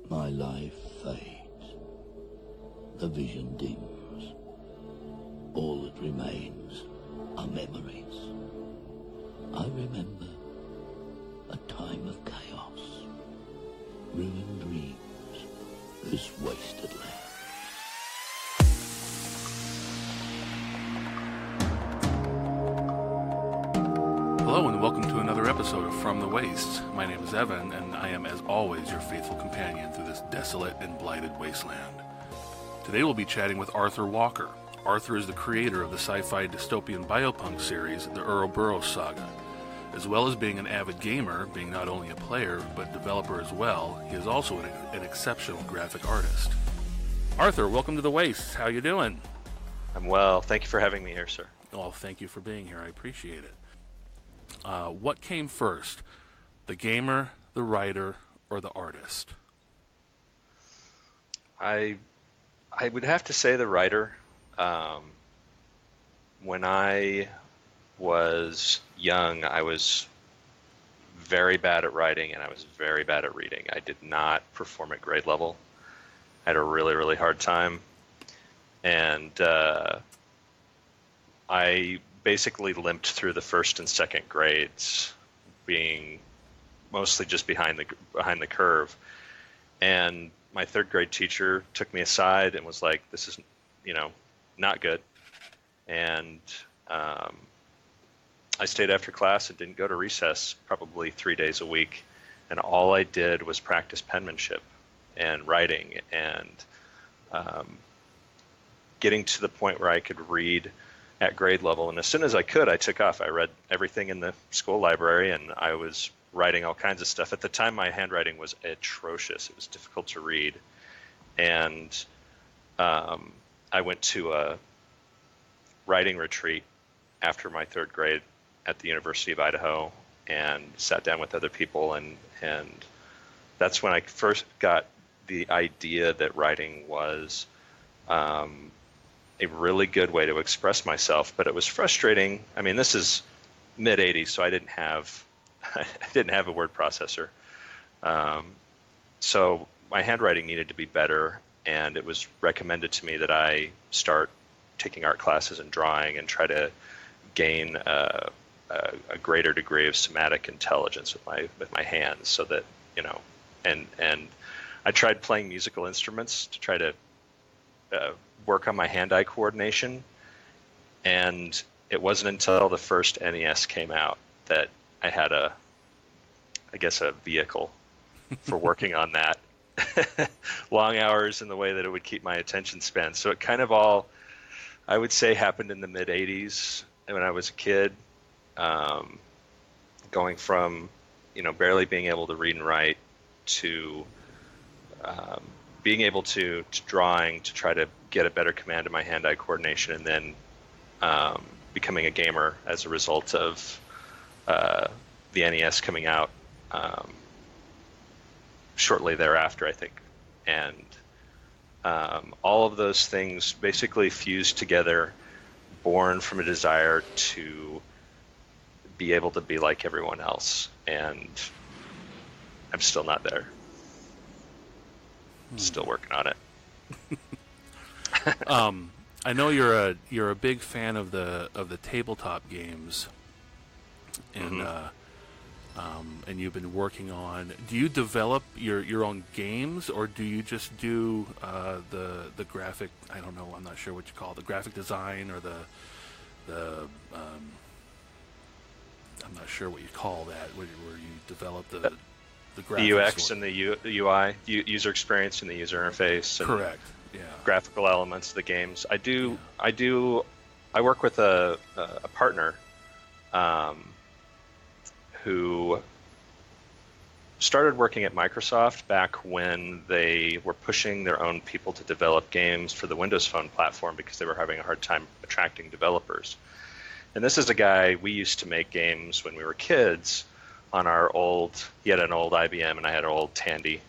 My life fades. The vision dims. All that remains are memories. I remember a time of chaos, ruined dreams, this wasted land. Hello and welcome to another episode of From the Waste. My name is Evan, and I am, as always, your faithful companion through this desolate and blighted wasteland. Today we'll be chatting with Arthur Walker. Arthur is the creator of the sci-fi dystopian biopunk series, the Uroboros Saga. As well as being an avid gamer, being not only a player, but developer as well, he is also an exceptional graphic artist. Arthur, welcome to the Waste. How you doing? I'm well. Thank you for having me here, sir. Oh, thank you for being here. I appreciate it. What came first, the gamer, the writer, or the artist? I would have to say the writer. When I was young, I was very bad at writing and I was very bad at reading. I did not perform at grade level. I had a really, really hard time. And I basically limped through the first and second grades, being mostly just behind the curve. And my third grade teacher took me aside and was like, "This is, not good." And I stayed after class and didn't go to recess probably 3 days a week. And all I did was practice penmanship and writing and getting to the point where I could read at grade level. And as soon as I could, I took off. I read everything in the school library and I was writing all kinds of stuff. At the time, my handwriting was atrocious. It was difficult to read. And I went to a writing retreat after my third grade at the University of Idaho and sat down with other people. And that's when I first got the idea that writing was a really good way to express myself, but it was frustrating. I mean, this is mid '80s, so I didn't have a word processor. So my handwriting needed to be better, and it was recommended to me that I start taking art classes and drawing and try to gain a greater degree of somatic intelligence with my hands, so that and I tried playing musical instruments to try to work on my hand-eye coordination, and it wasn't until the first NES came out that I had a vehicle for working on that. Long hours in the way that it would keep my attention span. So it kind of all, I would say, happened in the mid-'80s when I was a kid, going from barely being able to read and write to being able to drawing to try to get a better command of my hand-eye coordination, and then becoming a gamer as a result of the NES coming out shortly thereafter, I think. And all of those things basically fused together, born from a desire to be able to be like everyone else. And I'm still not there. Still working on it. I know you're a big fan of the tabletop games, and and you've been working on. Do you develop your own games, or do you just do the graphic? I don't know. I'm not sure what you call it, the graphic design, or the I'm not sure what you call that. Where you develop the graphics, the UX and the UI, user experience and the user interface. And correct. Yeah. Graphical elements of the games. I work with a partner who started working at Microsoft back when they were pushing their own people to develop games for the Windows Phone platform because they were having a hard time attracting developers. And this is a guy, we used to make games when we were kids on he had an old IBM and I had an old Tandy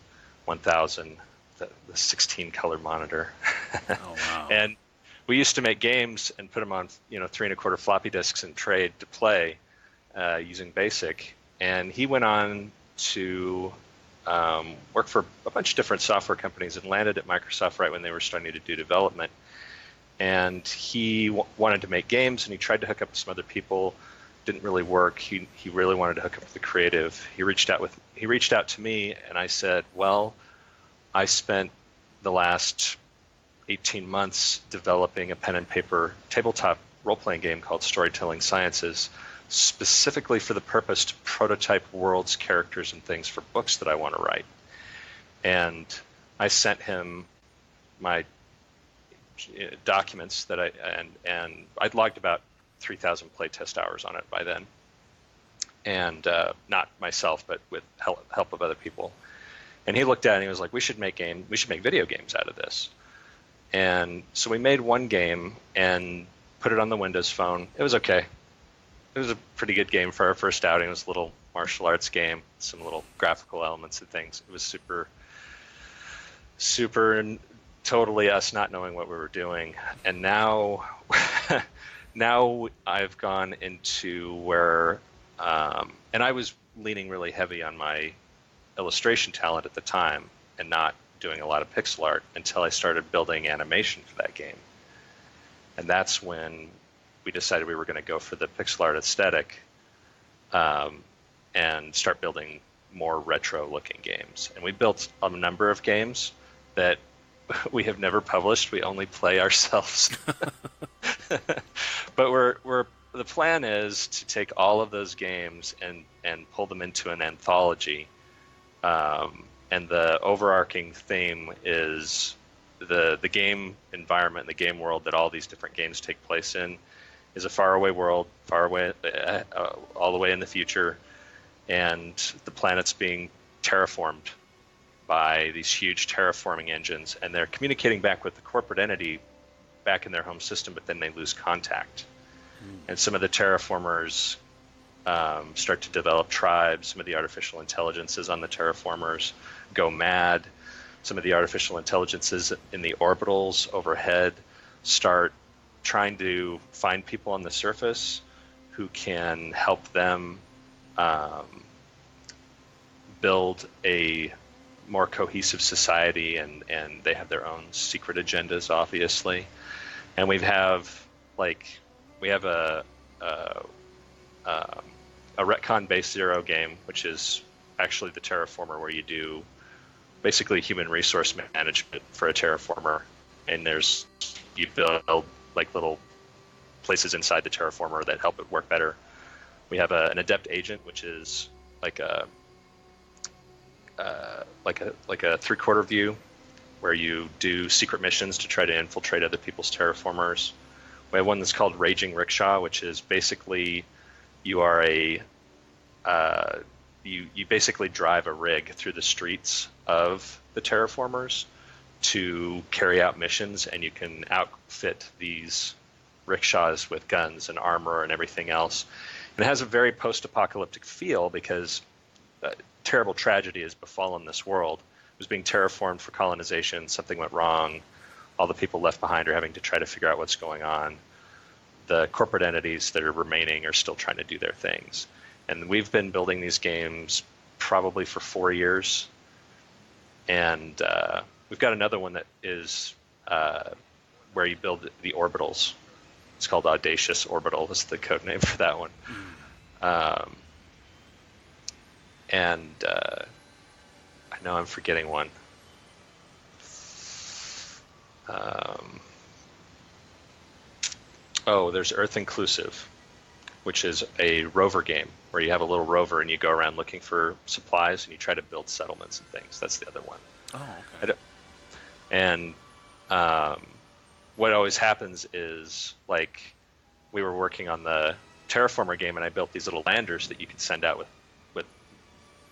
1000, the 16 color monitor. Oh, wow. And we used to make games and put them on 3 1/4 floppy disks and trade to play using BASIC. And he went on to worked for a bunch of different software companies and landed at Microsoft right when they were starting to do development. And he wanted to make games, and he tried to hook up with some other people. Didn't really work. He really wanted to hook up with the creative. He reached out to me, and I said, well, I spent the last 18 months developing a pen and paper tabletop role-playing game called Storytelling Sciences, specifically for the purpose to prototype worlds, characters, and things for books that I want to write. And I sent him my documents that and I'd logged about 3,000 playtest hours on it by then, and not myself, but with help of other people. And he looked at it and he was like, "We should make video games out of this." And so we made one game and put it on the Windows Phone. It was okay. It was a pretty good game for our first outing. It was a little martial arts game, some little graphical elements and things. It was super and totally us not knowing what we were doing. And now I've gone into where, and I was leaning really heavy on my illustration talent at the time and not doing a lot of pixel art until I started building animation for that game. And that's when we decided we were going to go for the pixel art aesthetic, and start building more retro looking games. And we built a number of games that we have never published. We only play ourselves. But the plan is to take all of those games and pull them into an anthology. And the overarching theme is the game environment, the game world that all these different games take place in is a faraway world, far away, all the way in the future, and the planet's being terraformed by these huge terraforming engines, and they're communicating back with the corporate entity back in their home system, but then they lose contact. And some of the terraformers start to develop tribes. Some of the artificial intelligences on the terraformers go mad. Some of the artificial intelligences in the orbitals overhead start trying to find people on the surface who can help them build a more cohesive society, and they have their own secret agendas, obviously. And we have a retcon-based Zero game, which is actually the terraformer, where you do basically human resource management for a terraformer, and you build like little places inside the terraformer that help it work better. We have an adept agent, which is like a 3/4 view, where you do secret missions to try to infiltrate other people's terraformers. We have one that's called Raging Rickshaw, which is basically you are you basically drive a rig through the streets of the terraformers to carry out missions, and you can outfit these rickshaws with guns and armor and everything else. And it has a very post-apocalyptic feel because terrible tragedy has befallen this world. It was being terraformed for colonization. Something went wrong. All the people left behind are having to try to figure out what's going on. The corporate entities that are remaining are still trying to do their things. And we've been building these games probably for 4 years. And we've got another one that is where you build the orbitals. It's called Audacious Orbital. That's the code name for that one. And I know I'm forgetting one. There's Earth Inclusive, which is a rover game where you have a little rover and you go around looking for supplies and you try to build settlements and things. That's the other one. Oh, okay. And what always happens is, like, we were working on the terraformer game and I built these little landers that you could send out with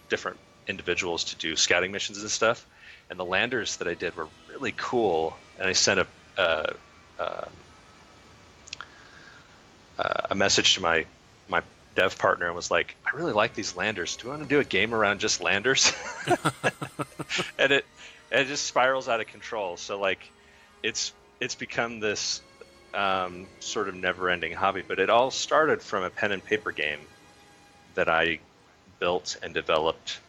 different individuals to do scouting missions and stuff. And the landers that I did were really cool. And I sent a message to my dev partner and was like, I really like these landers. Do you want to do a game around just landers? And it just spirals out of control. So like it's become this sort of never-ending hobby. But it all started from a pen and paper game that I built and developed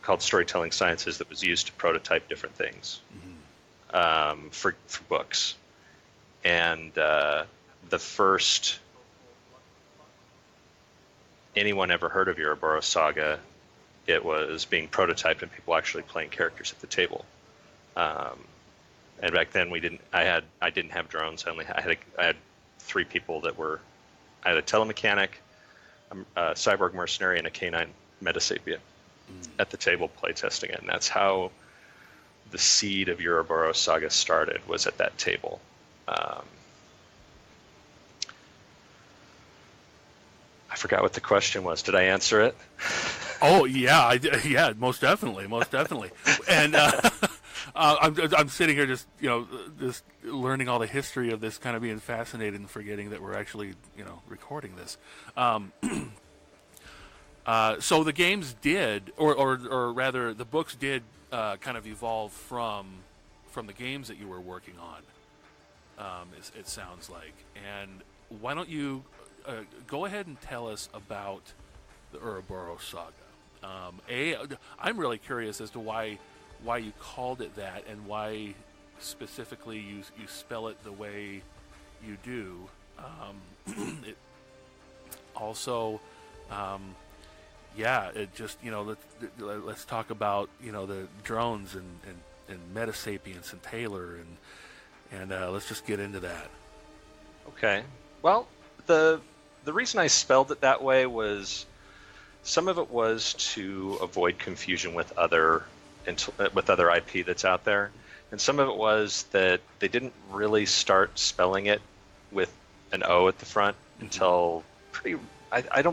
called Storytelling Sciences that was used to prototype different things for books. And the first anyone ever heard of Uroboros Saga, it was being prototyped and people actually playing characters at the table. And back then I didn't have drones. I had 3 people that were. I had a telemechanic, a cyborg mercenary, and a canine metasapient at the table playtesting it. And that's how the seed of Uroboros Saga started, was at that table. I forgot what the question was. Did I answer it? Oh yeah, yeah, most definitely. And I'm sitting here just learning all the history of this, kind of being fascinated and forgetting that we're actually recording this. So the games did, or rather, the books did kind of evolve from the games that you were working on. It sounds like. And why don't you go ahead and tell us about the Uroboros Saga? I'm really curious as to why you called it that, and why specifically you spell it the way you do. It also, it just let's talk about the drones and Metasapiens and Taylor and let's just get into that. Okay. Well, the reason I spelled it that way was, some of it was to avoid confusion with other IP that's out there, and some of it was that they didn't really start spelling it with an O at the front until I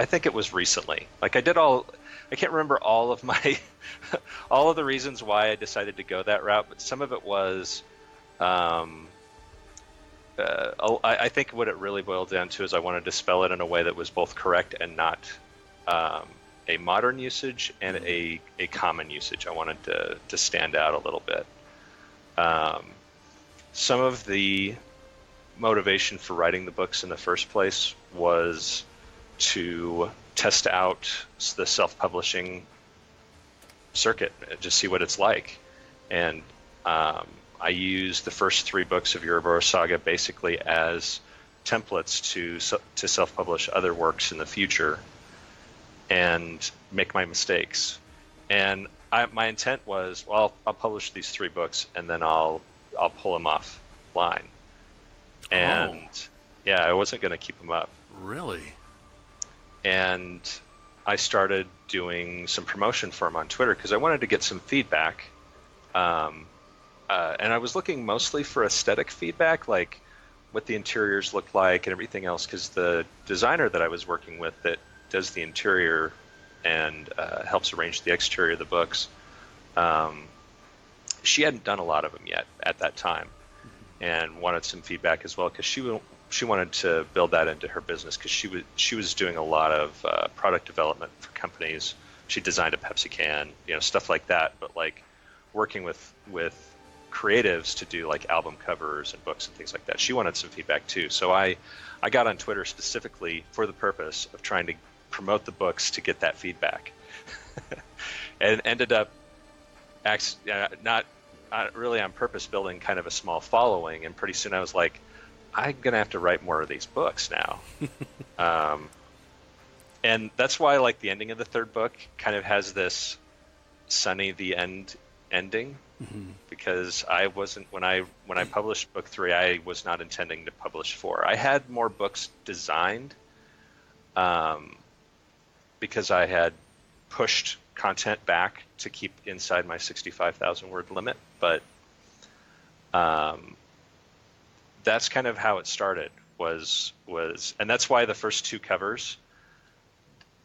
think it was recently. Like I can't remember all of my all of the reasons why I decided to go that route, but some of it was I think what it really boiled down to is I wanted to spell it in a way that was both correct and not a modern usage and a common usage. I wanted to stand out a little bit. Some of the motivation for writing the books in the first place was to test out the self-publishing circuit, just see what it's like. And I used the first 3 books of Uroboros Saga basically as templates to self-publish other works in the future and make my mistakes. And my intent was, well, I'll publish these 3 books and then I'll pull them offline. And I wasn't going to keep them up. Really? And I started doing some promotion for them on Twitter because I wanted to get some feedback. And I was looking mostly for aesthetic feedback, like what the interiors look like and everything else, because the designer that I was working with that does the interior and helps arrange the exterior of the books, she hadn't done a lot of them yet at that time, and wanted some feedback as well, because she wanted to build that into her business, because she was doing a lot of product development for companies. She designed a Pepsi can, stuff like that, but like working with creatives to do like album covers and books and things like that. She wanted some feedback too. So I got on Twitter specifically for the purpose of trying to promote the books to get that feedback. And ended up not really on purpose building kind of a small following, and pretty soon I was like, I'm gonna have to write more of these books now. And that's why like the ending of the 3rd book kind of has this Sunny the End ending. Because I wasn't, when I published book 3, I was not intending to publish 4. I had more books designed, because I had pushed content back to keep inside my 65,000 word limit. But that's kind of how it started. And that's why the first 2 covers,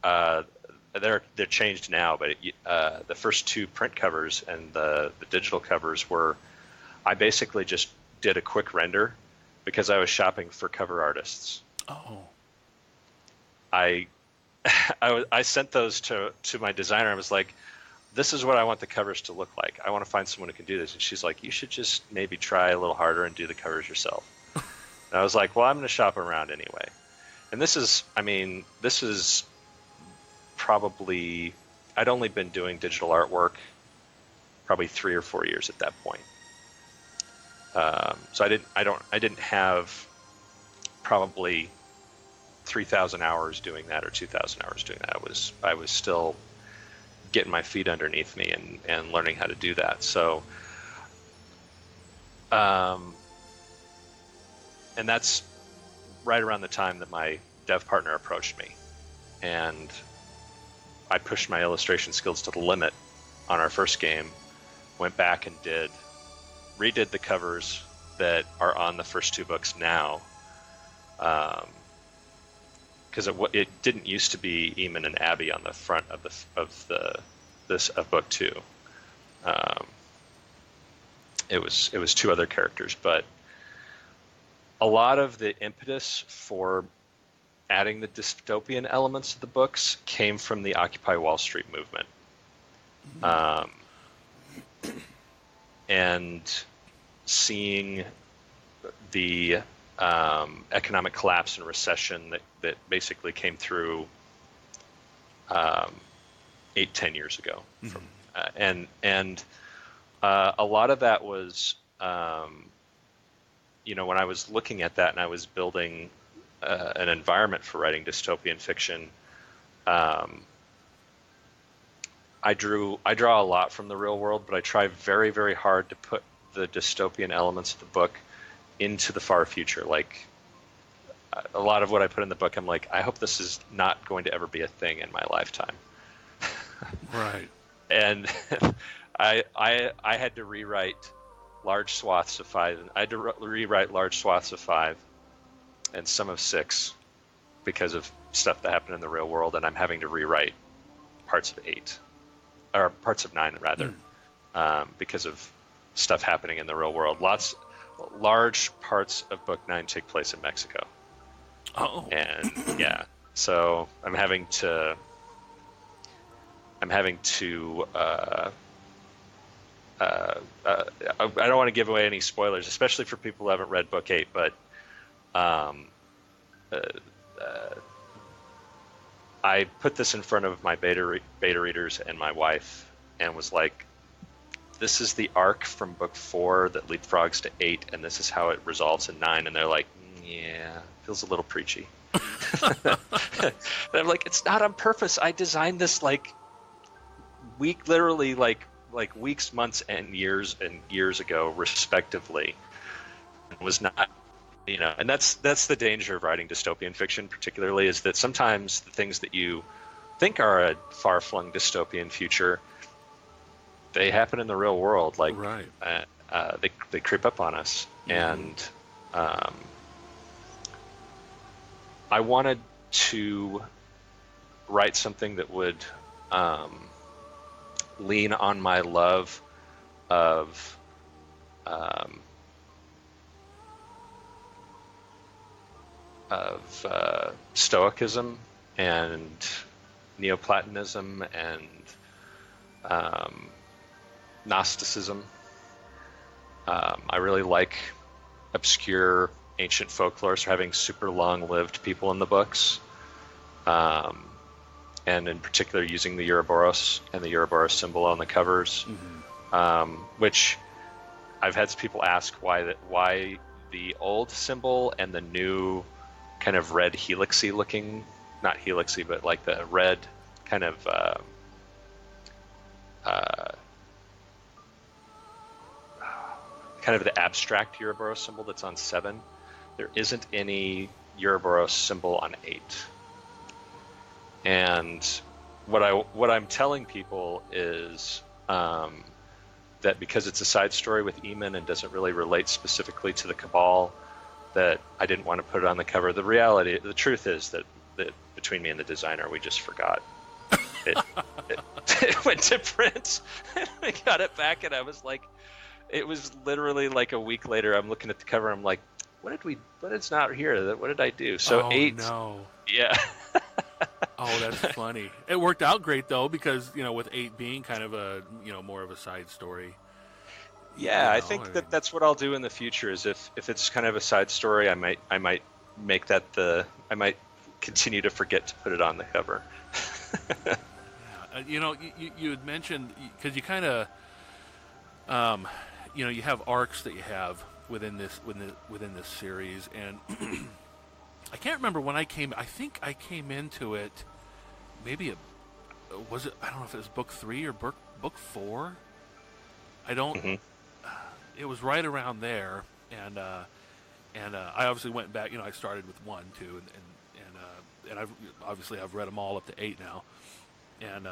they're changed now, but the first 2 print covers and the digital covers were, I basically just did a quick render because I was shopping for cover artists. Oh. I sent those to my designer. I was like, this is what I want the covers to look like. I want to find someone who can do this. And she's like, you should just maybe try a little harder and do the covers yourself. And I was like, well, I'm going to shop around anyway. And this is probably I'd only been doing digital artwork probably 3 or 4 years at that point. So I didn't have probably 3,000 hours doing that or 2,000 hours doing that. I was still getting my feet underneath me and learning how to do that. So, and that's right around the time that my dev partner approached me, and I pushed my illustration skills to the limit on our first game. Went back and redid the covers that are on the first 2 books now, because it didn't used to be Eamon and Abby on the front of book 2. It was 2 other characters, but a lot of the impetus for adding the dystopian elements to the books came from the Occupy Wall Street movement. And seeing the economic collapse and recession that basically came through 8-10 years ago. And a lot of that was, when I was looking at that and I was building an environment for writing dystopian fiction, I draw a lot from the real world, but I try very, very hard to put the dystopian elements of the book into the far future. Like, a lot of what I put in the book, I'm like, I hope this is not going to ever be a thing in my lifetime. Right. And I had to rewrite large swaths of 5. I had to rewrite large swaths of 5 and some of 6 because of stuff that happened in the real world, and I'm having to rewrite parts of 8. Or parts of 9 rather, because of stuff happening in the real world. Large parts of book 9 take place in Mexico. Oh. And yeah, so I'm having to I don't want to give away any spoilers, especially for people who haven't read book 8, but I put this in front of my beta readers and my wife and was like, this is the arc from book 4 that leapfrogs to 8, and this is how it resolves in 9. And they're like, yeah, feels a little preachy. And I'm like, it's not on purpose. I designed this literally weeks, months, and years ago, respectively. It was not, and that's the danger of writing dystopian fiction, particularly, is that sometimes the things that you think are a far-flung dystopian future, they happen in the real world. Like, right. They creep up on us, and I wanted to write something that would lean on my love of Stoicism and Neoplatonism and Gnosticism. I really like obscure ancient folklore, so having super long-lived people in the books, and in particular using the Uroboros and the Uroboros symbol on the covers, which I've had people ask why the old symbol and the new kind of red helixy looking, not helixy, but like the red kind of the abstract Uroboros symbol that's on 7. There isn't any Uroboros symbol on 8. And what I'm telling people is that because it's a side story with Eamon and doesn't really relate specifically to the Cabal, that I didn't want to put it on the cover. The truth is that between me and the designer, we just forgot. It went to print, and we got it back, and I was like, it was literally like a week later, I'm looking at the cover, I'm like, but it's not here. What did I do? So 8. No. Yeah. Oh, that's funny. It worked out great though, because with 8 being kind of a more of a side story. Yeah, I think that's what I'll do in the future. Is if it's kind of a side story, I might make that I might continue to forget to put it on the cover. Yeah, You had mentioned, because you kind of, you have arcs that you have within this series, and I can't remember when I came. I think I came into it. Maybe was it? I don't know if it was book 3 or book 4. I don't. Mm-hmm. It was right around there, and I obviously went back. I started with 1, 2, and I've read them all up to 8 now, and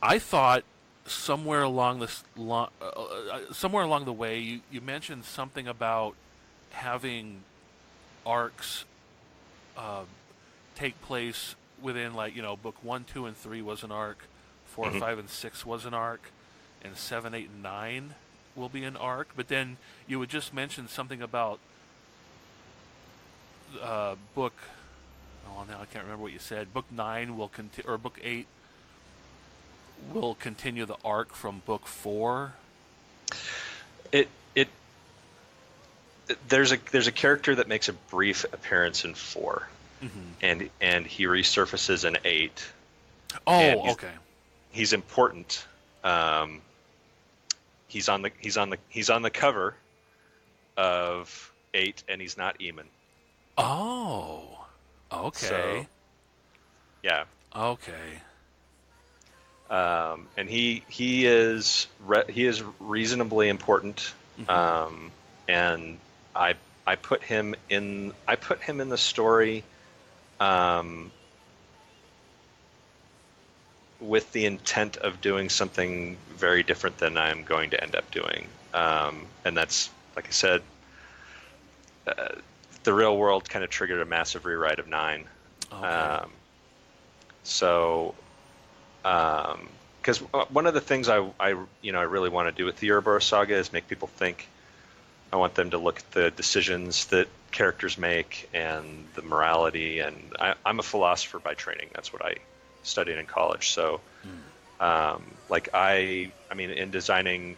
I thought somewhere along the way you mentioned something about having arcs take place within, book 1, 2, and 3 was an arc, 4, Mm-hmm. 5, and 6 was an arc, and 7, 8, and 9 will be an arc. But then you would just mention something about book. Oh, now I can't remember what you said. Book 9 will continue, or book 8 will continue the arc from book 4. There's a character that makes a brief appearance in 4, Mm-hmm. and he resurfaces in 8. Oh, okay. He's important. He's on the cover of 8, and he's not Eamon. Oh, okay. So, yeah. Okay. And he is reasonably important. Mm-hmm. And I put him in the story with the intent of doing something very different than I'm going to end up doing. And that's, like I said, the real world kind of triggered a massive rewrite of 9. Okay. Because one of the things I really want to do with the Uroboros Saga is make people think. I want them to look at the decisions that characters make and the morality. And I'm a philosopher by training. That's what I studied in college. So, in designing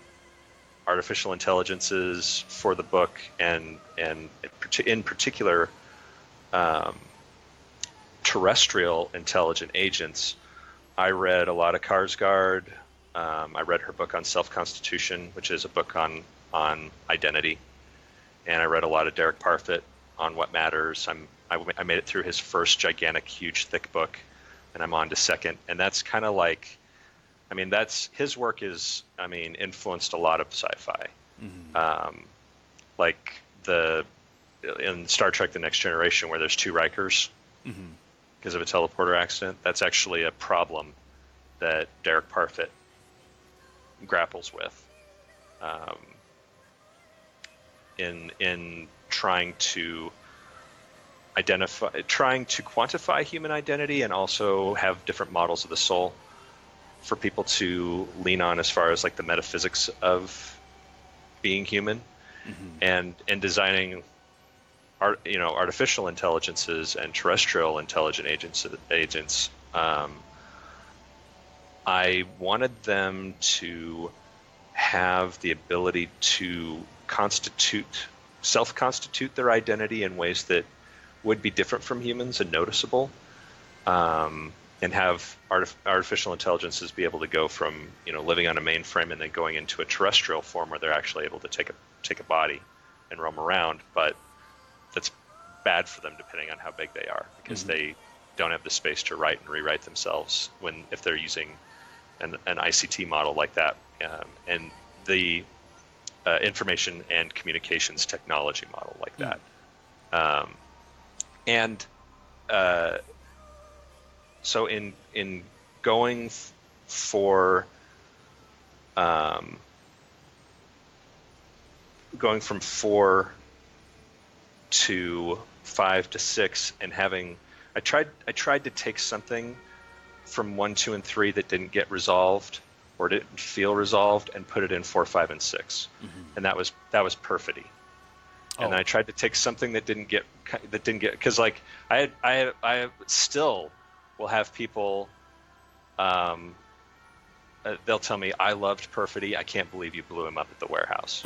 artificial intelligences for the book, and in particular, terrestrial intelligent agents, I read a lot of Karsgaard. I read her book on self-constitution, which is a book on identity, and I read a lot of Derek Parfit on what matters. I made it through his first gigantic, huge, thick book, and I'm on to second. And that's kind of like, that's his work is, influenced a lot of sci-fi. Mm-hmm. Like in Star Trek: The Next Generation, where there's 2 Rikers Mm-hmm. because of a teleporter accident. That's actually a problem that Derek Parfit grapples with in trying to quantify human identity, and also have different models of the soul for people to lean on as far as like the metaphysics of being human. Mm-hmm. And designing artificial intelligences and terrestrial intelligent agents. I wanted them to have the ability to self-constitute their identity in ways that would be different from humans and noticeable, and have artificial intelligences be able to go from living on a mainframe and then going into a terrestrial form where they're actually able to take a body and roam around, but that's bad for them depending on how big they are, because Mm-hmm. they don't have the space to write and rewrite themselves if they're using an ICT model like that, and the information and communications technology model like that. So in going going from 4 to 5 to 6, and I tried to take something from 1, 2, and 3 that didn't get resolved or didn't feel resolved, and put it in 4, 5, and 6, Mm-hmm. and that was perfidy. And I tried to take something that didn't get, because like I still will have people, they'll tell me, I loved perfidy. I can't believe you blew him up at the warehouse.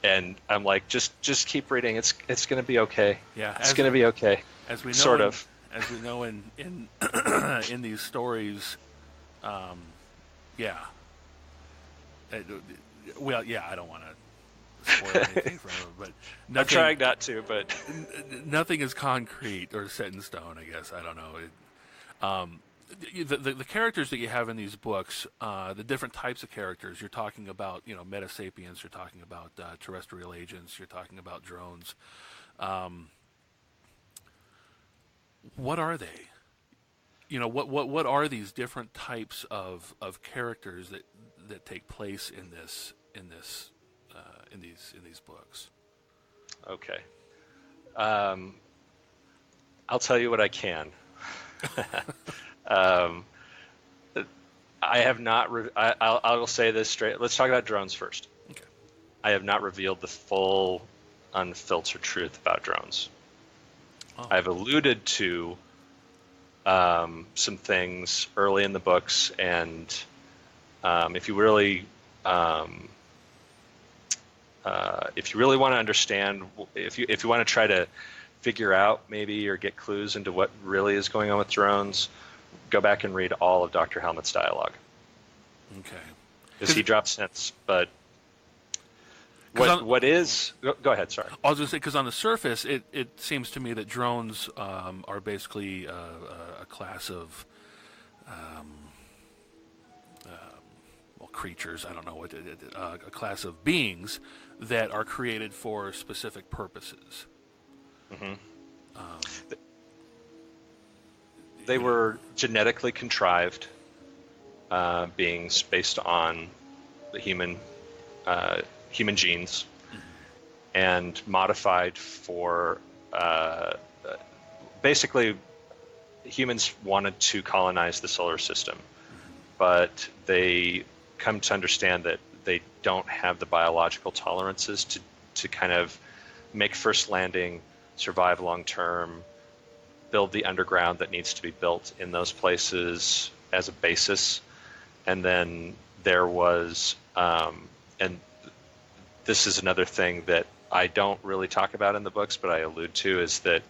And I'm like, just keep reading. It's going to be okay. Yeah, it's going to be okay. As we know, as we know in in these stories, yeah. Well, yeah, I don't want to spoil anything from it, but I'm trying not to, but nothing is concrete or set in stone. I guess I don't know. The characters that you have in these books, the different types of characters. You're talking about, metasapiens. You're talking about terrestrial agents. You're talking about drones. What are they? What are these different types of characters that take place in these books? Okay. I'll tell you what I can. I have not. I will say this straight. Let's talk about drones first. Okay. I have not revealed the full, unfiltered truth about drones. Oh. I've alluded to some things early in the books, and if you really want to understand, if you want to try to figure out maybe or get clues into what really is going on with drones, go back and read all of Dr. Helmet's dialogue. Okay. Because he drops hints, but what is... Go ahead, sorry. I was going to say, because on the surface, it seems to me that drones are basically a class of creatures, I don't know what, a class of beings that are created for specific purposes. Mm-hmm. They were genetically contrived beings based on the human genes, mm-hmm. and modified for basically humans wanted to colonize the solar system, mm-hmm. but they come to understand that they don't have the biological tolerances to kind of make first landing, survive long term, build the underground that needs to be built in those places as a basis. And then there was, and this is another thing that I don't really talk about in the books, but I allude to, is that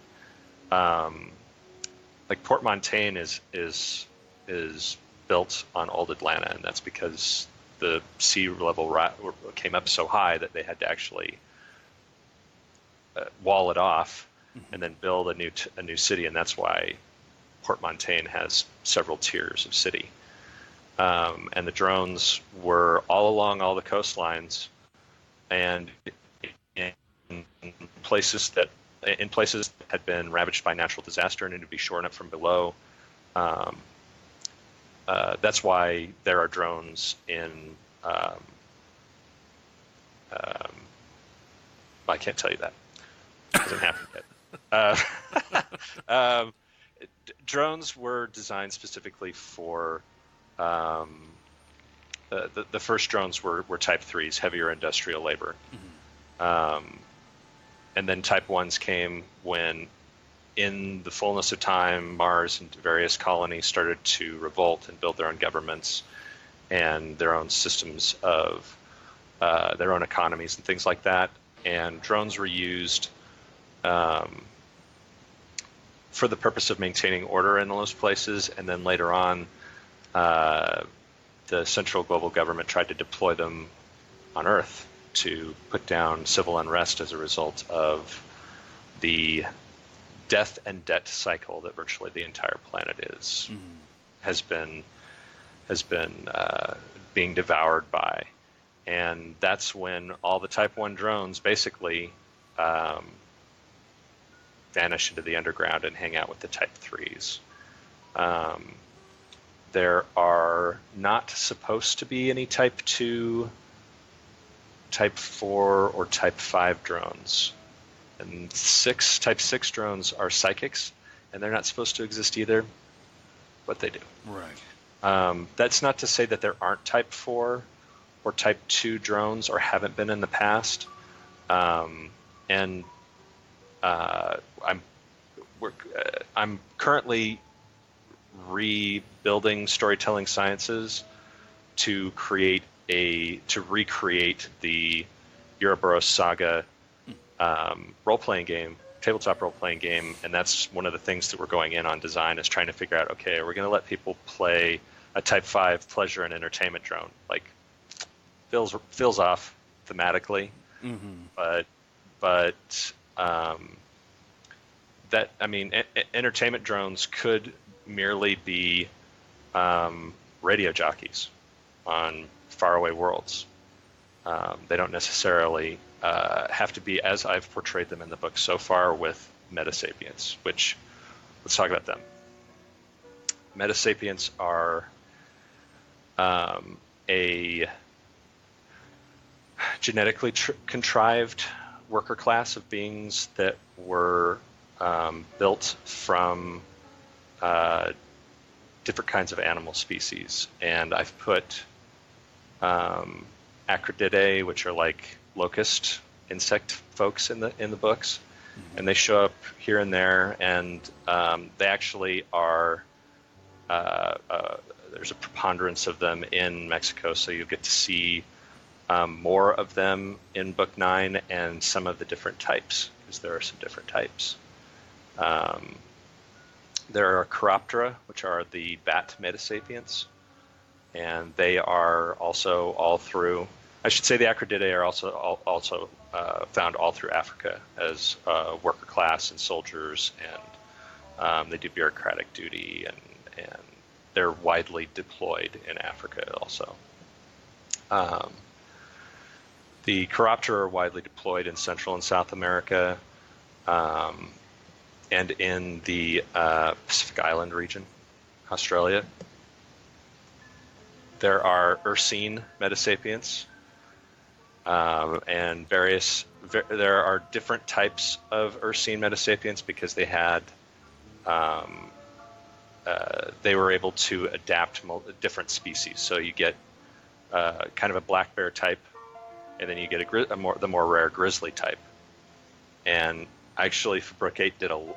like Port Montaigne is built on old Atlanta, and that's because the sea level came up so high that they had to actually wall it off, mm-hmm. and then build a new city, and that's why Port Montaigne has several tiers of city. And the drones were all along all the coastlines, and in places that had been ravaged by natural disaster and needed to be shorn up from below. That's why there are drones in. I can't tell you that. It hasn't happened yet. Drones were designed specifically for. The first drones were Type 3s, heavier industrial labor. Mm-hmm. And then Type 1s came when, in the fullness of time, Mars and various colonies started to revolt and build their own governments and their own systems of their own economies and things like that. And drones were used for the purpose of maintaining order in those places. And then later on, the central global government tried to deploy them on Earth to put down civil unrest as a result of the death and debt cycle that virtually the entire planet has been being devoured by. And that's when all the Type 1 drones basically vanish into the underground and hang out with the Type 3s. There are not supposed to be any Type 2, Type 4, or Type 5 drones. And Type 6 drones are psychics, and they're not supposed to exist either, but they do. Right. That's not to say that there aren't Type 4 or Type 2 drones, or haven't been in the past. I'm currently rebuilding Storytelling Sciences to recreate the Uroboros Saga role-playing game tabletop role-playing game, and that's one of the things that we're going in on design is trying to figure out, okay, are we going to let people play a Type 5 pleasure and entertainment drone? Like, feels off thematically, but that, I mean, entertainment drones could merely be radio jockeys on faraway worlds. They don't necessarily have to be as I've portrayed them in the book so far with metasapients, which, let's talk about them. Metasapients are a genetically contrived worker class of beings that were built from different kinds of animal species. And I've put Acrididae, which are like locust insect folks in the books, and they show up here and there, and they actually are there's a preponderance of them in Mexico, so you'll get to see more of them in book 9 and some of the different types, because there are some different types. There are Chiroptera, which are the bat metasapients, and they are also all through, I should say the Acrididae are also found all through Africa as worker class and soldiers, and they do bureaucratic duty, and they're widely deployed in Africa also. The Chiroptera are widely deployed in Central and South America, and in the Pacific Island region, Australia. There are Ursine metasapients, and there are different types of Ursine metasapients because they had, they were able to adapt different species. So you get kind of a black bear type, and then you get the more rare grizzly type. And actually, for Book 8,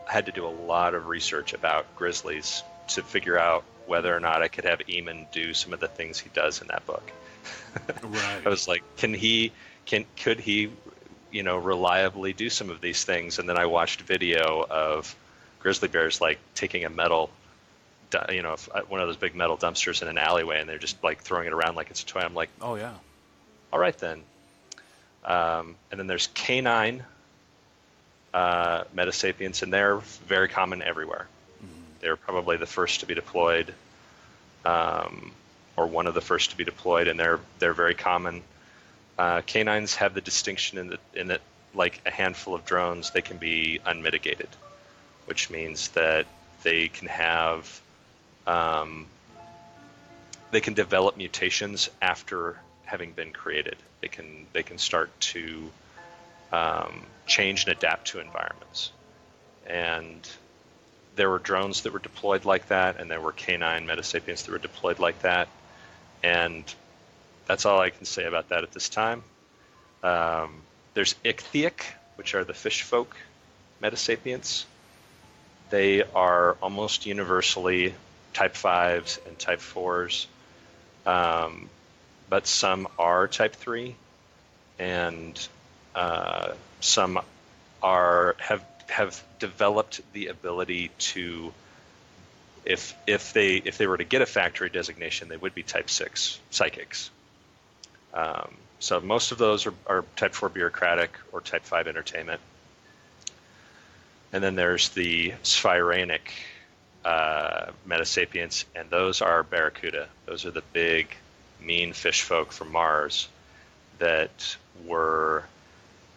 had to do a lot of research about grizzlies to figure out whether or not I could have Eamon do some of the things he does in that book. Right. I was like, could he, reliably do some of these things? And then I watched video of grizzly bears like taking a metal, one of those big metal dumpsters in an alleyway, and they're just like throwing it around like it's a toy. I'm like, oh yeah, all right then. And then there's canine metasapients, and they're very common everywhere. They're probably the first to be deployed, or one of the first to be deployed, and they're very common. Canines have the distinction in that, like a handful of drones, they can be unmitigated, which means that they can have, they can develop mutations after having been created. They can start to change and adapt to environments. And there were drones that were deployed like that, and there were canine metasapients that were deployed like that. And that's all I can say about that at this time. There's ichthytic, which are the fish folk metasapients. They are almost universally type 5s and type 4s, but some are type 3, and some have developed the ability to, if they were to get a factory designation, they would be type 6 psychics. So most of those are type 4 bureaucratic or type 5 entertainment. And then there's the Sphyraenic metasapients, and those are barracuda. Those are the big, mean fish folk from Mars that were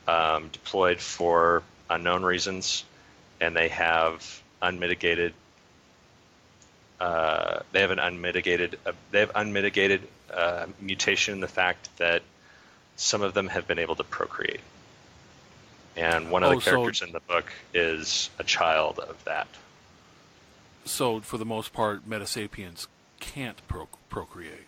deployed for unknown reasons, and they have unmitigated. They have unmitigated mutation in the fact that some of them have been able to procreate, and one of the characters in the book is a child of that. So, for the most part, metasapients can't procreate.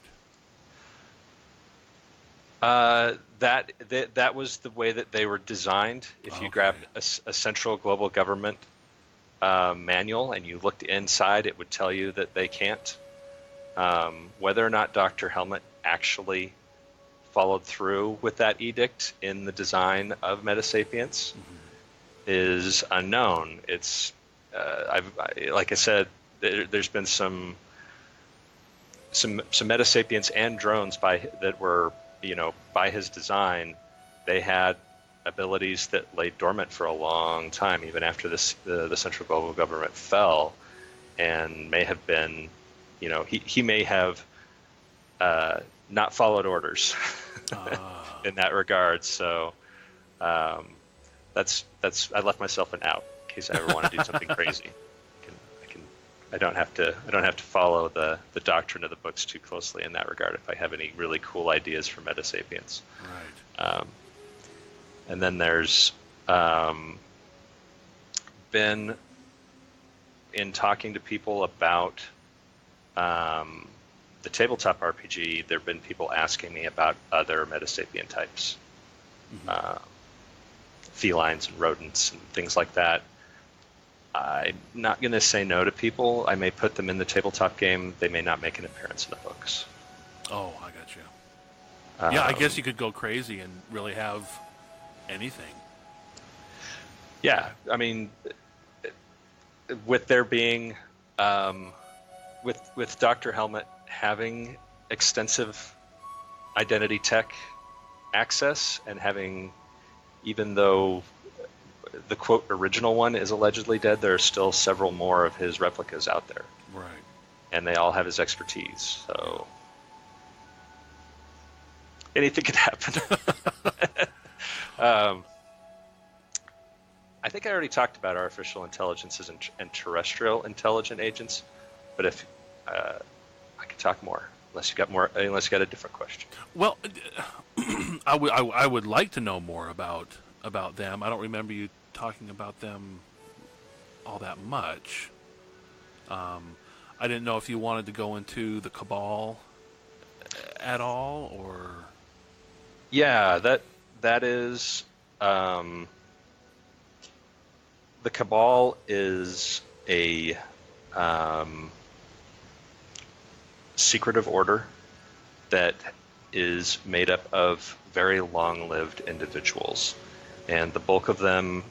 That was the way that they were designed. If you grabbed a central global government manual and you looked inside, it would tell you that they can't. Whether or not Dr. Helmet actually followed through with that edict in the design of metasapients, is unknown. It's like I said, there's been some metasapients and drones that were, by his design. They had abilities that lay dormant for a long time, even after the central global government fell, and may have been, he may have not followed orders in that regard. So that's I left myself an out in case I ever want to do something crazy. I don't have to follow the doctrine of the books too closely in that regard if I have any really cool ideas for metasapiens. Right. And then there's been, in talking to people about the tabletop RPG, there have been people asking me about other metasapien types, felines and rodents and things like that. I'm not going to say no to people. I may put them in the tabletop game. They may not make an appearance in the books. Oh, I got you. Yeah, I guess you could go crazy and really have anything. Yeah, I mean, with there being, with Dr. Helmet having extensive identity tech access and having, even though the quote original one is allegedly dead, there are still several more of his replicas out there. Right. And they all have his expertise. So anything could happen. I think I already talked about artificial intelligences and terrestrial intelligent agents, but if I could talk more, unless you got a different question. Well, I would like to know more about them. I don't remember you talking about them all that much. I didn't know if you wanted to go into the Cabal at all, or... Yeah, that is... the Cabal is a secretive order that is made up of very long-lived individuals, and the bulk of them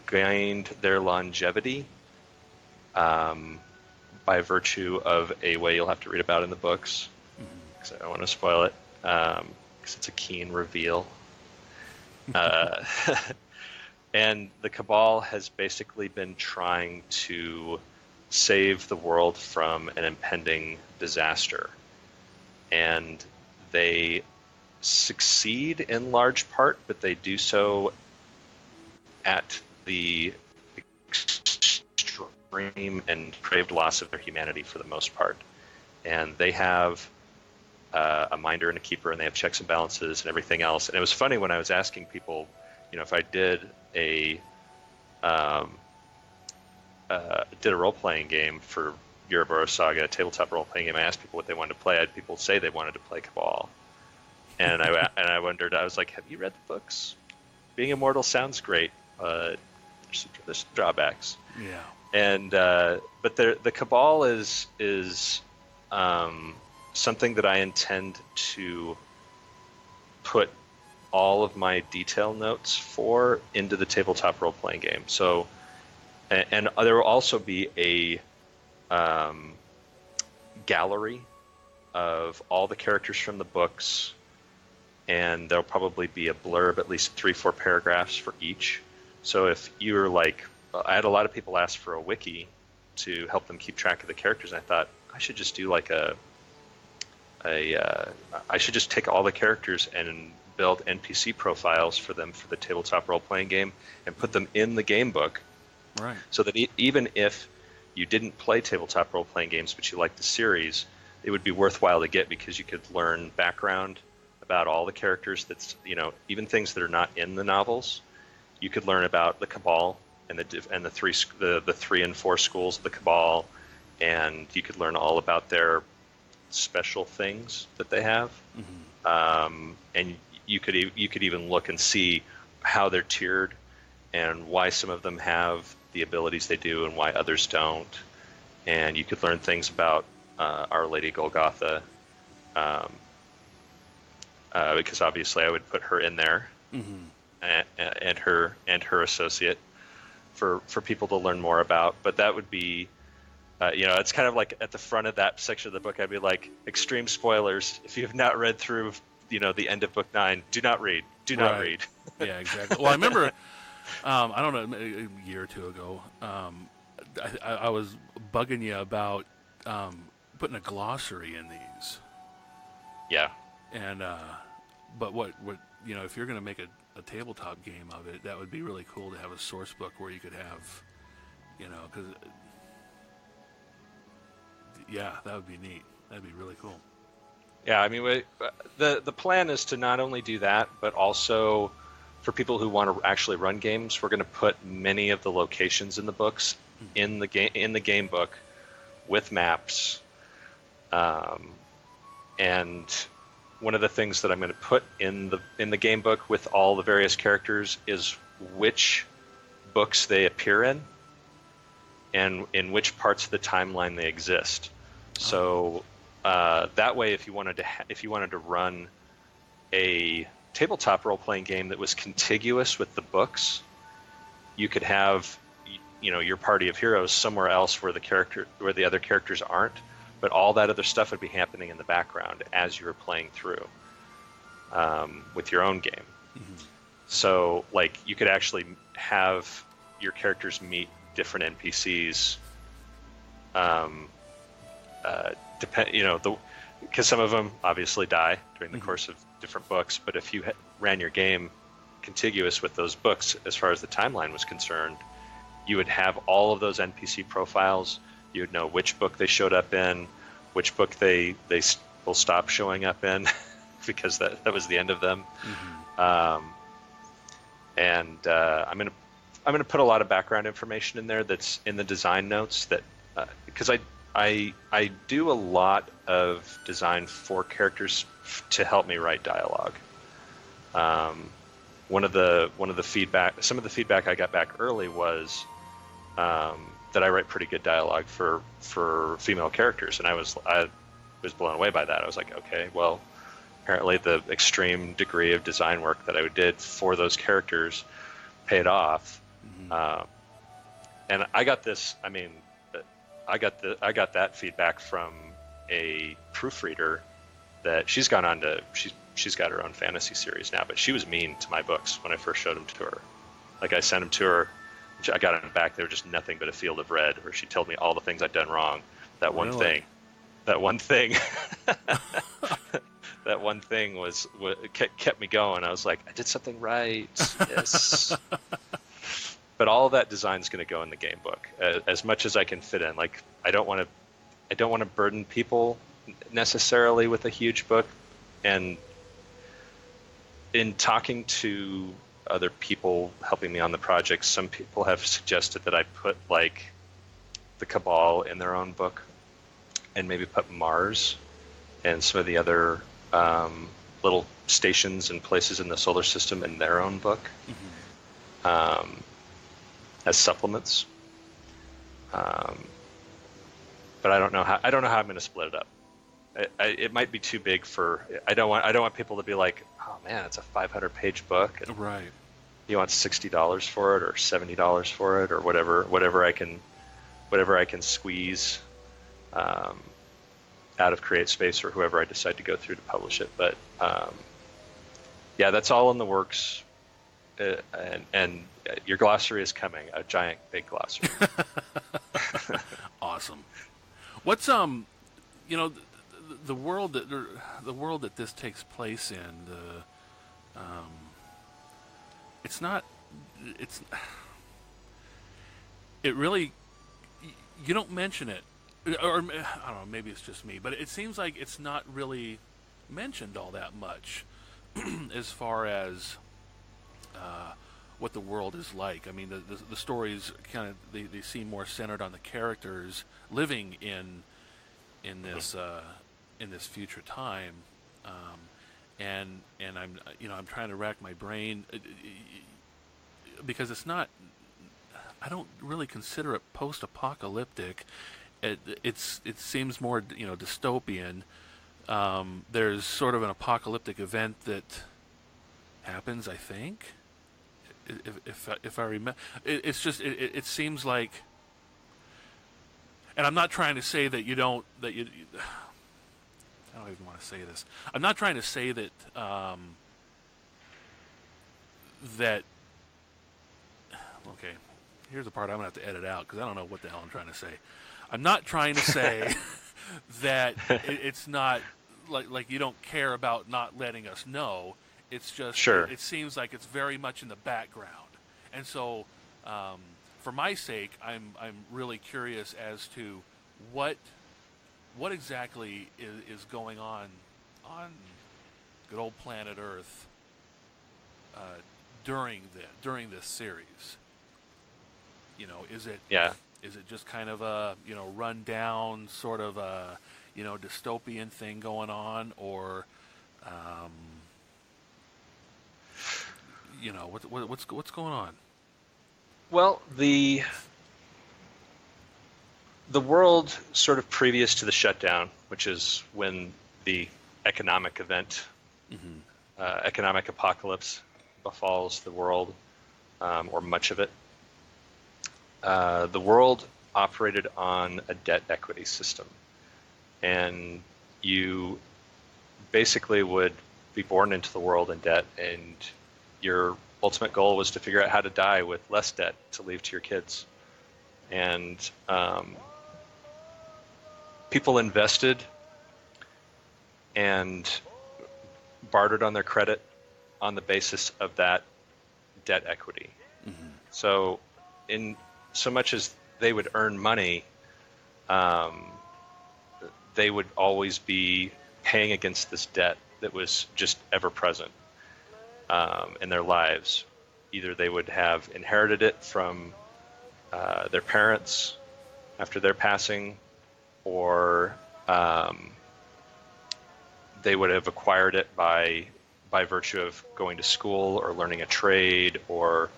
gained their longevity by virtue of a way you'll have to read about in the books, because I don't want to spoil it, because it's a keen reveal. And the Cabal has basically been trying to save the world from an impending disaster. And they succeed in large part, but they do so at the extreme and depraved loss of their humanity for the most part. And they have a minder and a keeper, and they have checks and balances and everything else. And it was funny when I was asking people, if I did a role-playing game for Uroboros Saga, a tabletop role-playing game, I asked people what they wanted to play. I had people say they wanted to play Cabal, and I wondered. I was like, "Have you read the books? Being immortal sounds great. There's some drawbacks." Yeah. And but the Cabal is something that I intend to put all of my detail notes for into the tabletop role-playing game. So, and there will also be a gallery of all the characters from the books, and there'll probably be a blurb, at least 3-4 paragraphs for each. So if you're like, I had a lot of people ask for a wiki to help them keep track of the characters, and I thought I should just do like I should just take all the characters and build NPC profiles for them for the tabletop role-playing game and put them in the game book, right? So that even if you didn't play tabletop role-playing games but you liked the series, it would be worthwhile to get, because you could learn background about all the characters. That's even things that are not in the novels. You could learn about the Cabal and the 3 and 4 schools of the Cabal, and you could learn all about their special things that they have. And you could even look and see how they're tiered and why some of them have the abilities they do and why others don't. And you could learn things about Our Lady Golgotha, because obviously I would put her in there, and her associate. for people to learn more about. But that would be, it's kind of like at the front of that section of the book, I'd be like, extreme spoilers. If you have not read through, the end of book 9, do not read. Do not read. Yeah, exactly. Well, I remember, I don't know, a year or two ago, I was bugging you about putting a glossary in these. Yeah. And but what if you're going to make a tabletop game of it, that would be really cool to have a source book where you could have, because that would be neat. That'd be really cool. Yeah, I mean, the plan is to not only do that, but also for people who want to actually run games, we're going to put many of the locations in the books in the game book with maps. And one of the things that I'm going to put in the game book with all the various characters is which books they appear in, and in which parts of the timeline they exist. So that way, if you wanted to run a tabletop role-playing game that was contiguous with the books, you could have your party of heroes somewhere else where the other characters aren't, but all that other stuff would be happening in the background as you were playing through with your own game. Mm-hmm. So, like, you could actually have your characters meet different NPCs. Because some of them obviously die during the course of different books, but if you ran your game contiguous with those books as far as the timeline was concerned, you would have all of those NPC profiles. You would know which book they showed up in, which book they will stop showing up in, because that was the end of them. Mm-hmm. I'm gonna put a lot of background information in there that's in the design notes, that because I do a lot of design for characters to help me write dialogue. Some of the feedback I got back early was that I write pretty good dialogue for female characters, and I was blown away by that. I was like, okay, well, apparently the extreme degree of design work that I did for those characters paid off. Mm-hmm. And I got this. I mean, I got that feedback from a proofreader that she's gone on to. She's got her own fantasy series now, but she was mean to my books when I first showed them to her. Like, I sent them to her, I got them back. They were just nothing but a field of red, where she told me all the things I'd done wrong. That one thing that one thing was kept me going. I was like, I did something right. Yes. But all of that design is going to go in the game book as much as I can fit in. Like, I don't want to burden people necessarily with a huge book. And in talking to other people helping me on the project, some people have suggested that I put, like, the Cabal in their own book, and maybe put Mars and some of the other little stations and places in the solar system in their own book. Mm-hmm. As supplements. But I don't know how I'm going to split it up. It might be too big for. I don't want people to be like, oh man, it's a 500-page book. And right. You want $60 for it, or $70 for it, or whatever I can squeeze out of CreateSpace, or whoever I decide to go through to publish it. But yeah, that's all in the works. And your glossary is coming, a giant, big glossary. Awesome. What's the world that this takes place in, it really, you don't mention it, or I don't know, maybe it's just me, but it seems like it's not really mentioned all that much as far as what the world is like. I mean, the stories kind of they seem more centered on the characters living in this future time, and I'm trying to rack my brain because it's not. I don't really consider it post-apocalyptic. It seems more dystopian. There's sort of an apocalyptic event that happens, I think. if I remember, it's just it seems like, and I'm not trying to say that you don't that you. I don't even want to say this. I'm not trying to say that that. Okay, here's the part I'm gonna have to edit out because I don't know what the hell I'm trying to say. I'm not trying to say that it's not like you don't care about not letting us know. It's just Sure. it seems like it's very much in the background, and so for my sake, I'm really curious as to what exactly is going on good old planet Earth during this series. You know, is it just kind of a run down sort of a dystopian thing going on, or what's going on? Well, the world sort of previous to the shutdown, which is when the economic event, economic apocalypse befalls the world, or much of it, the world operated on a debt equity system. And you basically would be born into the world in debt, and your ultimate goal was to figure out how to die with less debt to leave to your kids. And people invested and bartered on their credit on the basis of that debt equity. So in so much as they would earn money, they would always be paying against this debt that was just ever present in their lives. Either they would have inherited it from their parents after their passing, or they would have acquired it by virtue of going to school or learning a trade or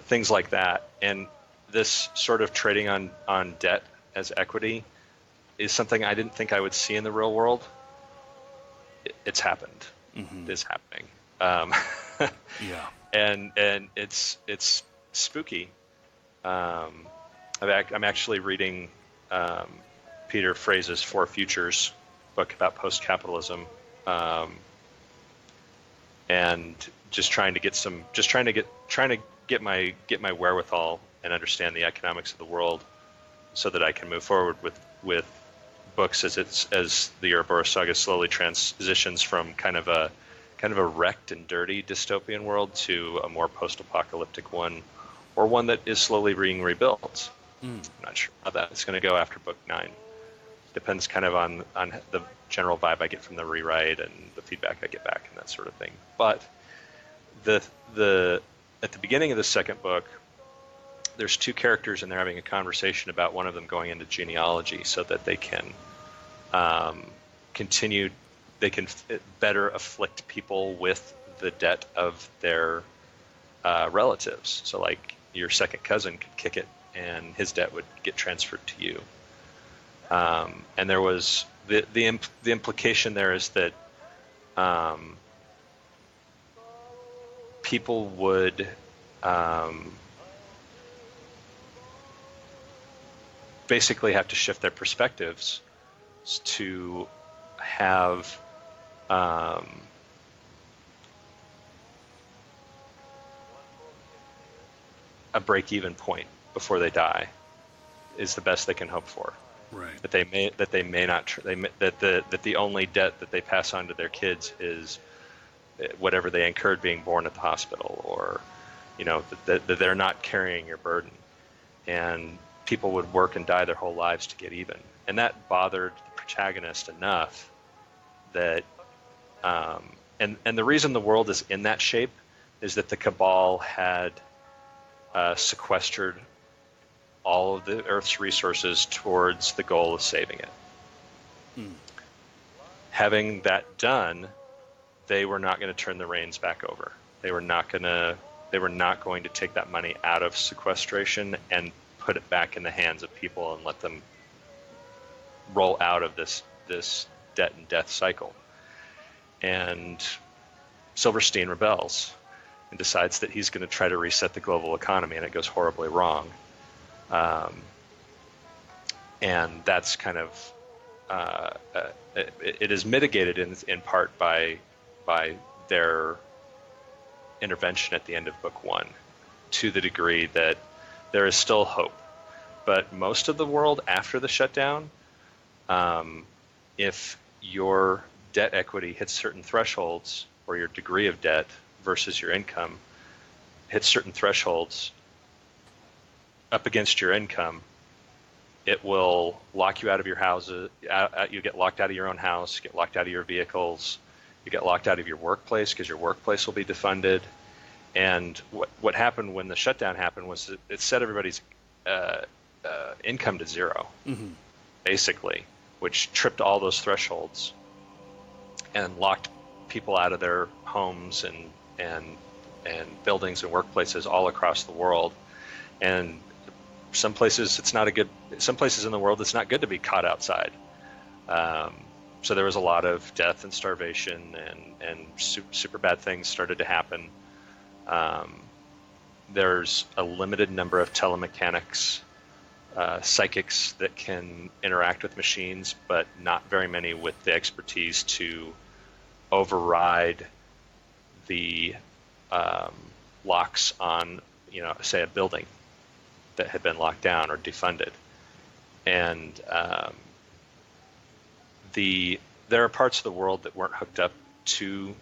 things like that. And this sort of trading on debt as equity is something I didn't think I would see in the real world. It's happened. It is happening. Yeah. And it's spooky. I'm actually reading Peter Frase's Four Futures book about post-capitalism, and trying to get my wherewithal and understand the economics of the world, so that I can move forward with books as the Uroboros Saga slowly transitions from kind of a wrecked and dirty dystopian world to a more post-apocalyptic one, or one that is slowly being rebuilt. I'm not sure how that's going to go after book 9. Depends kind of on the general vibe I get from the rewrite and the feedback I get back and that sort of thing. But at the beginning of the second book, there's two characters and they're having a conversation about one of them going into genealogy so that they can better afflict people with the debt of their relatives. So like your second cousin could kick it and his debt would get transferred to you. And there was the implication there is that people would basically have to shift their perspectives to have a break-even point before they die is the best they can hope for. Right. That the only debt that they pass on to their kids is whatever they incurred being born at the hospital, or that they're not carrying your burden, and people would work and die their whole lives to get even, and that bothered the protagonist enough that and the reason the world is in that shape is that the Cabal had sequestered all of the Earth's resources towards the goal of saving it. Having that done, they were not going to turn the reins back over. They were not going to take that money out of sequestration and put it back in the hands of people and let them roll out of this debt and death cycle. And Silverstein rebels, and decides that he's going to try to reset the global economy, and it goes horribly wrong. And that's kind of it is mitigated in part by their intervention at the end of book 1, to the degree that there is still hope. But most of the world after the shutdown, if your debt equity hits certain thresholds, or your degree of debt versus your income hits certain thresholds up against your income, it will lock you out of your houses. You get locked out of your own house, you get locked out of your vehicles, you get locked out of your workplace because your workplace will be defunded. And what happened when the shutdown happened was it set everybody's income to zero, basically, which tripped all those thresholds and locked people out of their homes and buildings and workplaces all across the world. And some places some places in the world it's not good to be caught outside. So there was a lot of death and starvation, and super bad things started to happen. There's a limited number of telemechanics, psychics that can interact with machines, but not very many with the expertise to override the locks on, say, a building that had been locked down or defunded. And there are parts of the world that weren't hooked up to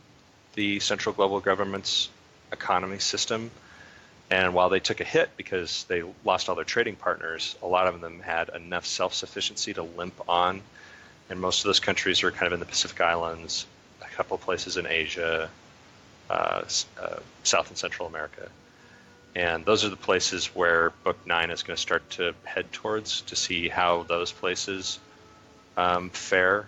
the central global government's economy system. And while they took a hit because they lost all their trading partners, a lot of them had enough self-sufficiency to limp on. And most of those countries are kind of in the Pacific Islands, a couple places in Asia, South and Central America. And those are the places where Book 9 is going to start to head towards, to see how those places fare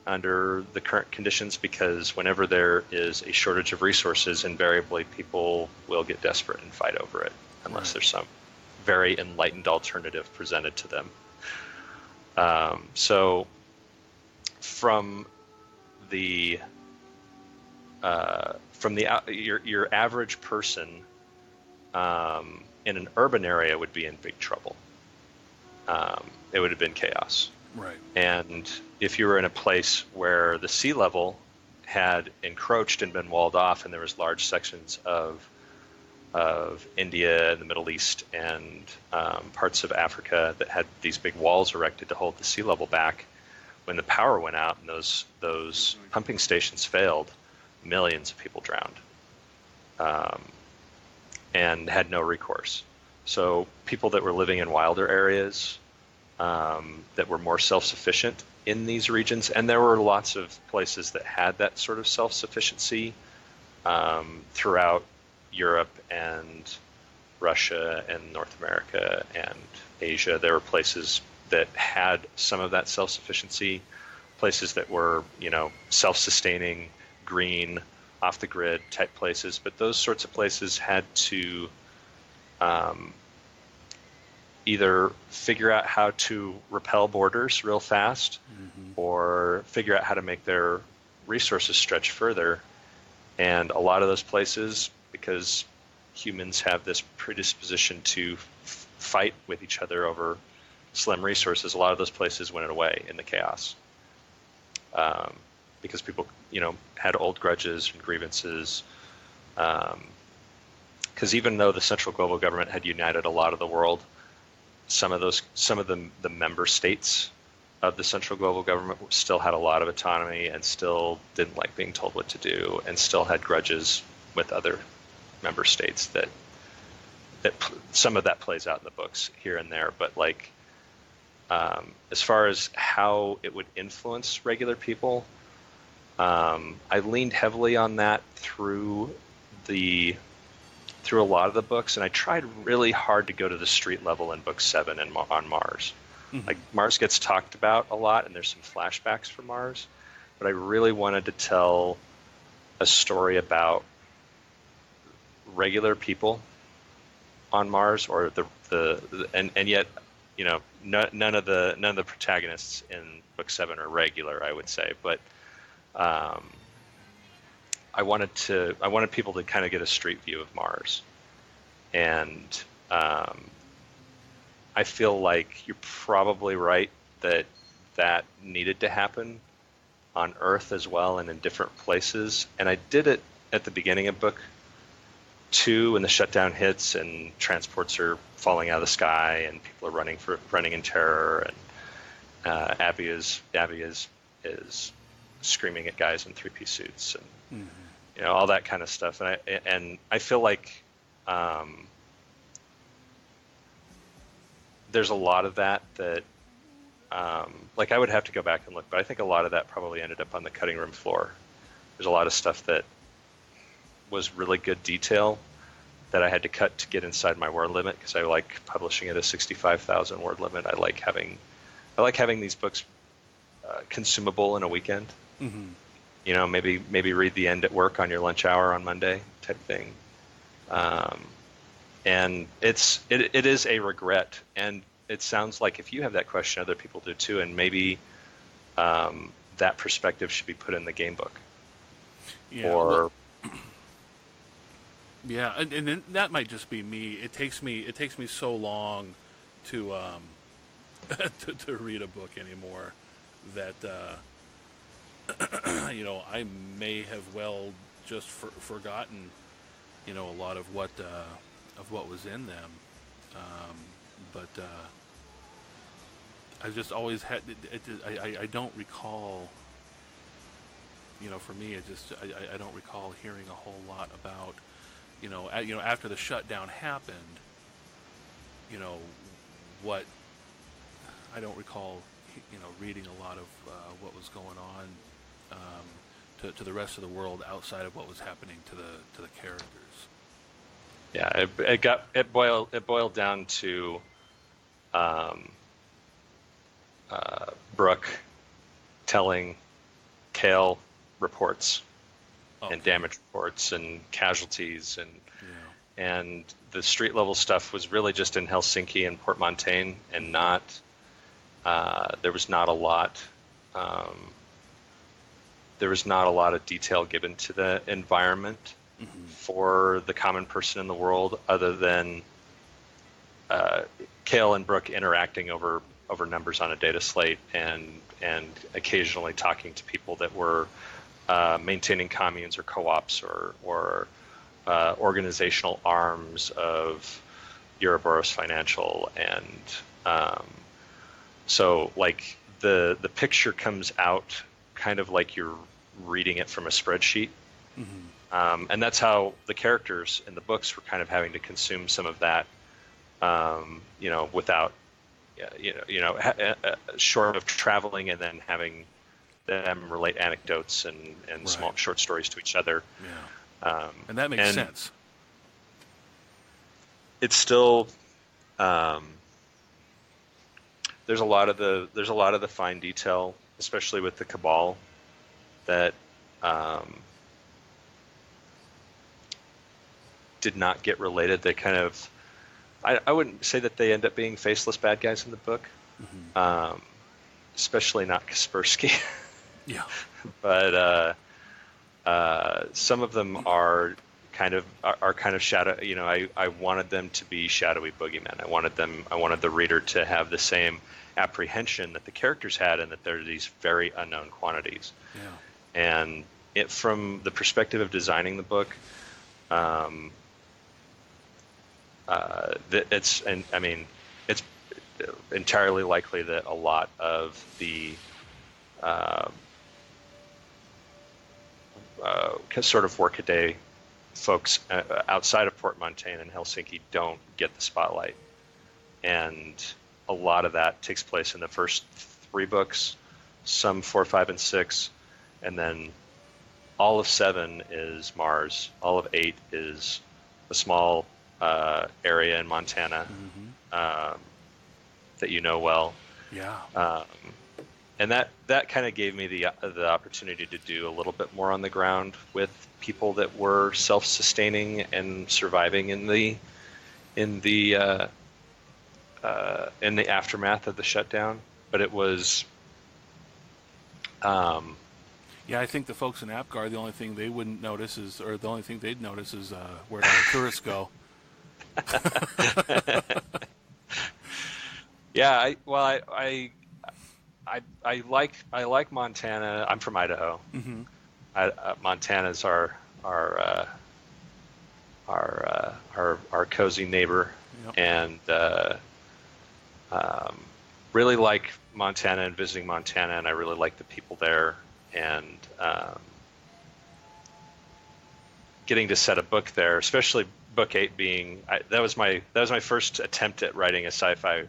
under the current conditions, because whenever there is a shortage of resources, invariably people will get desperate and fight over it, unless there's some very enlightened alternative presented to them. So from your average person in an urban area would be in big trouble. It would have been chaos. Right. And if you were in a place where the sea level had encroached and been walled off, and there was large sections of India and the Middle East and parts of Africa that had these big walls erected to hold the sea level back, when the power went out and those pumping stations failed, millions of people drowned and had no recourse. So people that were living in wilder areas, that were more self-sufficient in these regions, and there were lots of places that had that sort of self-sufficiency throughout Europe and Russia and North America and Asia. There were places that had some of that self-sufficiency, places that were, self-sustaining, green, off-the-grid type places, but those sorts of places had to either figure out how to repel borders real fast, or figure out how to make their resources stretch further. And a lot of those places, because humans have this predisposition to fight with each other over slim resources, a lot of those places went away in the chaos. Because people, had old grudges and grievances. Because even though the central global government had united a lot of the world, some of the member states of the central global government still had a lot of autonomy and still didn't like being told what to do, and still had grudges with other member states that some of that plays out in the books here and there. But as far as how it would influence regular people, I leaned heavily on that through a lot of the books, and I tried really hard to go to the street level in book 7 and on Mars. Mars gets talked about a lot, and there's some flashbacks for Mars, but I really wanted to tell a story about regular people on Mars, or and yet, none of the protagonists in book 7 are regular, I would say, but I wanted people to kind of get a street view of Mars, and I feel like you're probably right that needed to happen on Earth as well and in different places. And I did it at the beginning of book 2 when the shutdown hits and transports are falling out of the sky and people are running in terror, and Abby is screaming at guys in 3-piece suits and all that kind of stuff. And I feel like there's a lot of that like I would have to go back and look, but I think a lot of that probably ended up on the cutting room floor. There's a lot of stuff that was really good detail that I had to cut to get inside my word limit, because I like publishing at a 65,000 word limit. I like having these books consumable in a weekend. Maybe read the end at work on your lunch hour on Monday type thing. And it is a regret, and it sounds like if you have that question, other people do too, and maybe that perspective should be put in the game book. Yeah, and then that might just be me. It takes me so long to to read a book anymore that I may have just forgotten a lot of what was in them, but I've just always had I don't recall. For me, I don't recall hearing a whole lot about. After the shutdown happened, what I don't recall, reading a lot of what was going on to the rest of the world outside of what was happening to the characters. Yeah, it boiled down to Brooke telling Cale reports. Okay. And damage reports and casualties and the street level stuff was really just in Helsinki and Port Montaigne, and not there was not a lot of detail given to the environment for the common person in the world, other than Cale and Brooke interacting over numbers on a data slate and occasionally talking to people that were maintaining communes or co-ops or organizational arms of Uroboros Financial, and so like the picture comes out kind of like you're reading it from a spreadsheet, and that's how the characters in the books were kind of having to consume some of that, without short of traveling and then having them relate anecdotes and small short stories to each other. Yeah. And that makes sense. It's still there's a lot of the fine detail, especially with the Cabal, that did not get related. They kind of I wouldn't say that they end up being faceless bad guys in the book, especially not Kaspersky. Yeah, but some of them are kind of shadow. I wanted them to be shadowy boogeymen. I wanted the reader to have the same apprehension that the characters had, and that they're these very unknown quantities. Yeah, and from the perspective of designing the book, it's entirely likely that a lot of the sort of workaday folks outside of Port Montaigne and Helsinki don't get the spotlight, and a lot of that takes place in the first 3 books, some 4, 5, and 6, and then all of 7 is Mars. All of 8 is a small area in Montana that you know well. Yeah. And that kind of gave me the opportunity to do a little bit more on the ground with people that were self-sustaining and surviving in the aftermath of the shutdown. But it was Yeah, I think the folks in Apgar, the only thing they wouldn't notice is, or the only thing they'd notice is where the tourists go. Yeah, I like Montana. I'm from Idaho. Mm-hmm. Montana's our cozy neighbor, Yep. and really like Montana and visiting Montana, and I really like the people there, and getting to set a book there, especially book 8 being that was my first attempt at writing a sci-fi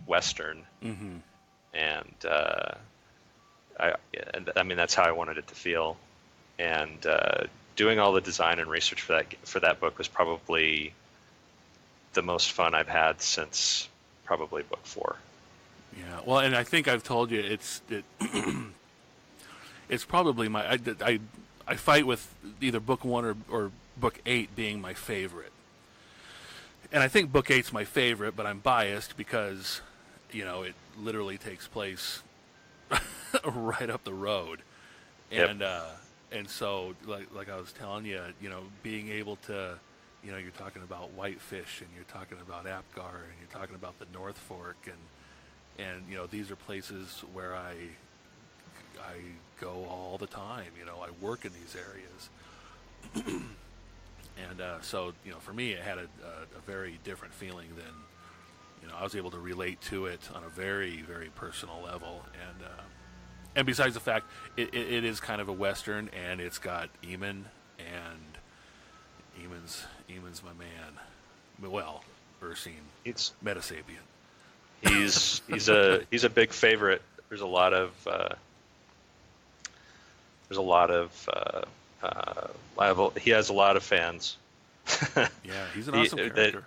western, Mm-hmm. and I mean that's how I wanted it to feel, and doing all the design and research for that book was probably the most fun I've had since probably book 4. Yeah, well, and I think I've told you it's probably I fight with either book 1 or book 8 being my favorite, and I think book 8's my favorite, but I'm biased because it literally takes place right up the road, and Yep. And so like I was telling you, being able to, you're talking about Whitefish, and you're talking about Apgar, and you're talking about the North Fork, and these are places where I go all the time. I work in these areas, and so for me, it had a very different feeling than I was able to relate to it on a very, very personal level, and besides the fact it is kind of a western, and it's got Eamon, and Eamon's my man. Well, Ursine, It's Metasapien. he's a big favorite. There's a lot of he has a lot of fans. Yeah, he's an awesome character.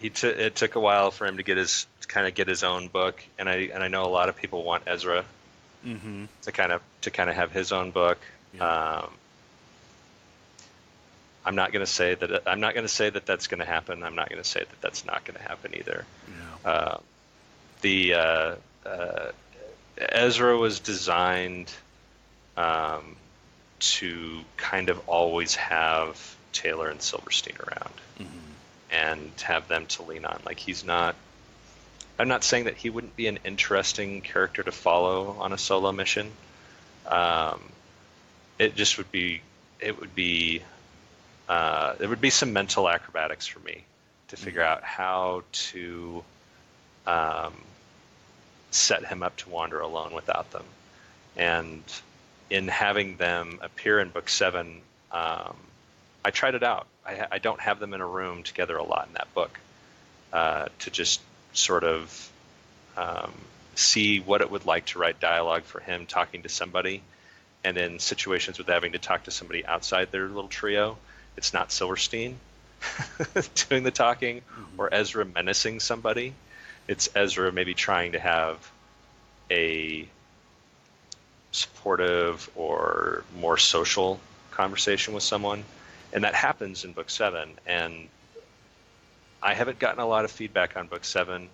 It took a while for him to get his own book, and I know a lot of people want Ezra Mm-hmm. to kind of have his own book. Yeah. I'm not going to say that that's going to happen. I'm not going to say that that's not going to happen either. Yeah. Ezra was designed to kind of always have Taylor and Silverstein around, Mm-hmm. and have them to lean on. Like I'm not saying that he wouldn't be an interesting character to follow on a solo mission. It would be some mental acrobatics for me to figure out how to set him up to wander alone without them. And in having them appear in book 7, I tried it out. I don't have them in a room together a lot in that book, to just sort of see what it would like to write dialogue for him talking to somebody, and in situations with having to talk to somebody outside their little trio, it's not Silverstein doing the talking, Mm-hmm. or Ezra menacing somebody. It's Ezra maybe trying to have a supportive or more social conversation with someone, and that happens in book 7. And I haven't gotten a lot of feedback on book 7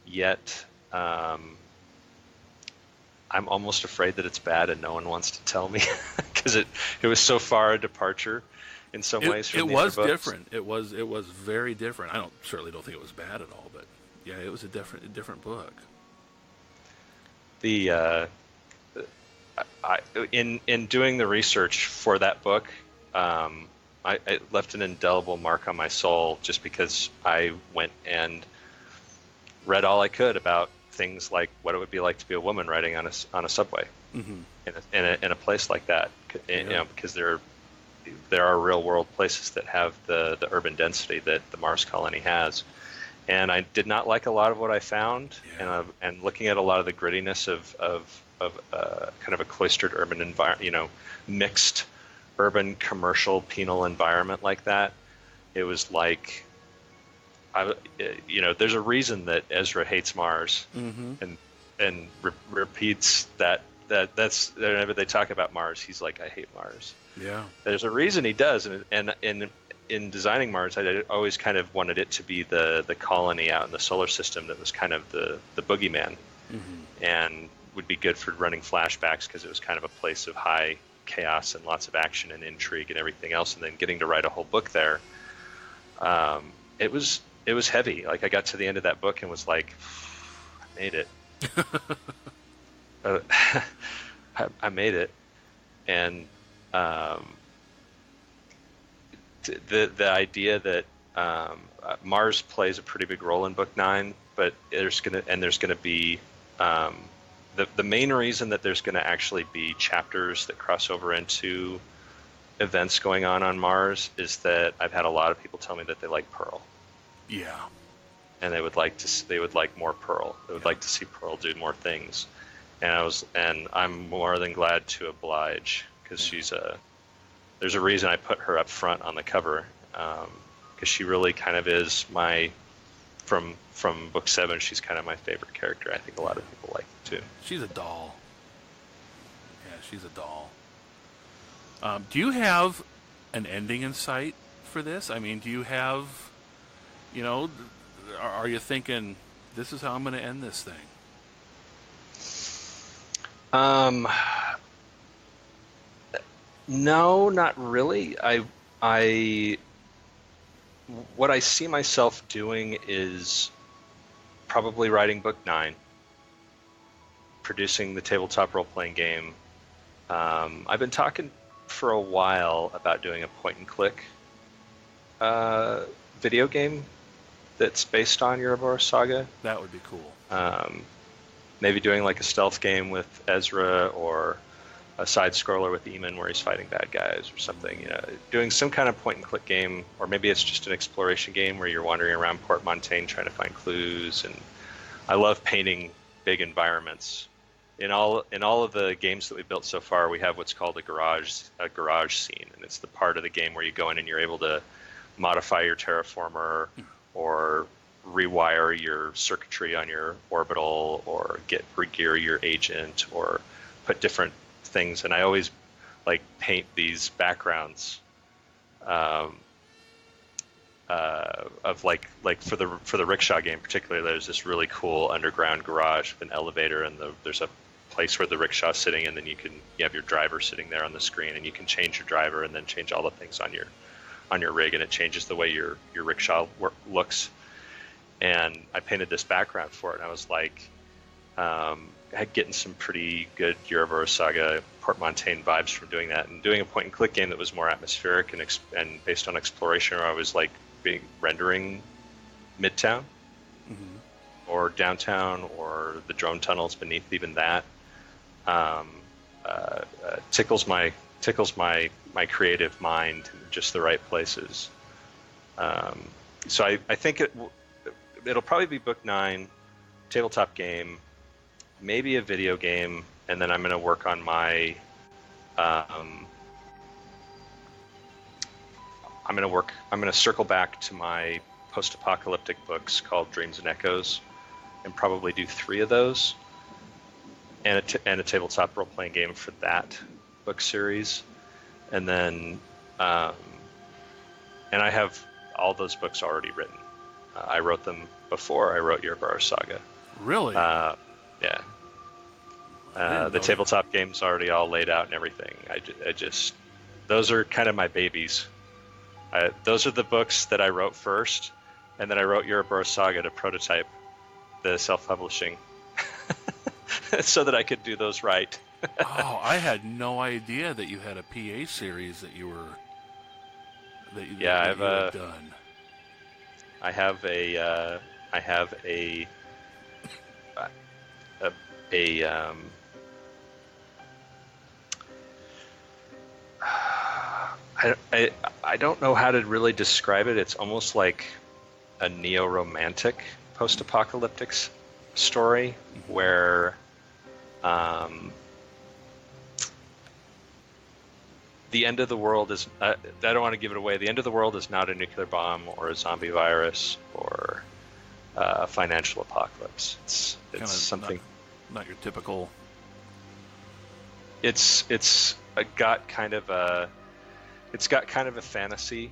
yet. I'm almost afraid that it's bad and no one wants to tell me, because it was so far a departure in some ways from the other books. Different. It was very different. I certainly don't think it was bad at all, but yeah, it was a different book. In doing the research for that book, it left an indelible mark on my soul, just because I went and read all I could about things like what it would be like to be a woman riding on a subway, Mm-hmm. in a place like that. Because there are real world places that have the urban density that the Mars colony has, and I did not like a lot of what I found. Yeah. And looking at a lot of the grittiness of kind of a cloistered urban environment, mixed urban commercial penal environment like that, it was like, there's a reason that Ezra hates Mars, Mm-hmm. and repeats that's whenever they talk about Mars, he's like, I hate Mars. Yeah. There's a reason he does, and in designing Mars, I always kind of wanted it to be the colony out in the solar system that was kind of the boogeyman, Mm-hmm. and would be good for running flashbacks, because it was kind of a place of high chaos and lots of action and intrigue and everything else, and then getting to write a whole book there, it was heavy. Like I got to the end of that book and was like, I made it. I made it, and the idea that Mars plays a pretty big role in book 9, but there's gonna be the main reason that there's gonna actually be chapters that cross over into events going on Mars is that I've had a lot of people tell me that they like Pearl. Yeah. And they would like more Pearl. They would like to see Pearl do more things. And I'm more than glad to oblige, because there's a reason I put her up front on the cover, because she really kind of is from book 7, she's kind of my favorite character. I think a lot of people like her too. She's a doll. Yeah, she's a doll. Do you have an ending in sight for this? I mean, do you have, are you thinking, this is how I'm going to end this thing? No, not really. What I see myself doing is probably writing book 9, producing the tabletop role-playing game. I've been talking for a while about doing a point-and-click video game that's based on Uroboros Saga. That would be cool. Maybe doing like a stealth game with Ezra, or a side scroller with Eamon where he's fighting bad guys or something. Doing some kind of point and click game, or maybe it's just an exploration game where you're wandering around Port Montaigne trying to find clues. And I love painting big environments. In all of the games that we built so far, we have what's called a garage scene, and it's the part of the game where you go in and you're able to modify your terraformer, or rewire your circuitry on your orbital, or regear your agent, or put different things. And I always like paint these backgrounds of like for the rickshaw game particularly. There's this really cool underground garage with an elevator, and there's a place where the rickshaw's sitting, and then you have your driver sitting there on the screen, and you can change your driver and then change all the things on your rig, and it changes the way your rickshaw looks. And I painted this background for it, and I was like, getting some pretty good Uroboros Saga Port Montaigne vibes from doing that, and doing a point-and-click game that was more atmospheric and based on exploration, where I was like rendering Midtown, or downtown, or the drone tunnels beneath even that. Tickles my creative mind in just the right places. So I think it'll probably be book 9, tabletop game, maybe a video game, and then I'm going to work on my I'm going to circle back to my post-apocalyptic books called Dreams and Echoes, and probably do 3 of those, and a tabletop role-playing game for that book series. And then and I have all those books already written. I wrote them before I wrote Uroboros Saga. Really? Yeah. The tabletop game's already all laid out and everything. I just those are kind of my babies. Those are the books that I wrote first, and then I wrote Uroboros Saga to prototype the self-publishing, so that I could do those right. Oh, I had no idea that you had a PA series that you were had done. I have I don't know how to really describe it. It's almost like a neo-romantic post-apocalyptic story where the end of the world is I don't want to give it away. The end of the world is not a nuclear bomb or a zombie virus or a financial apocalypse. It's something not your typical. It's got kind of a fantasy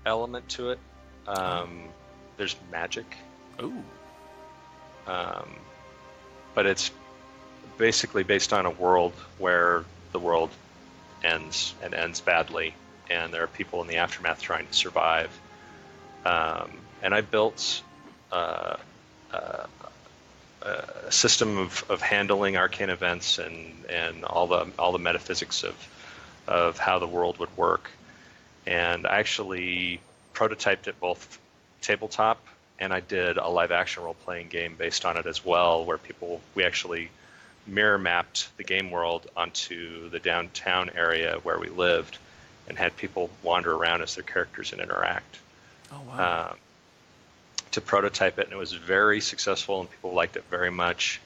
element to it. There's magic. Ooh. But it's basically based on a world where the world ends badly, and there are people in the aftermath trying to survive. And I built a system of handling arcane events and all the metaphysics of how the world would work. And I actually prototyped it both tabletop, and I did a live action role playing game based on it as well, where we actually mirror mapped the game world onto the downtown area where we lived, and had people wander around as their characters and interact. Oh wow! To prototype it, and it was very successful, and people liked it very much.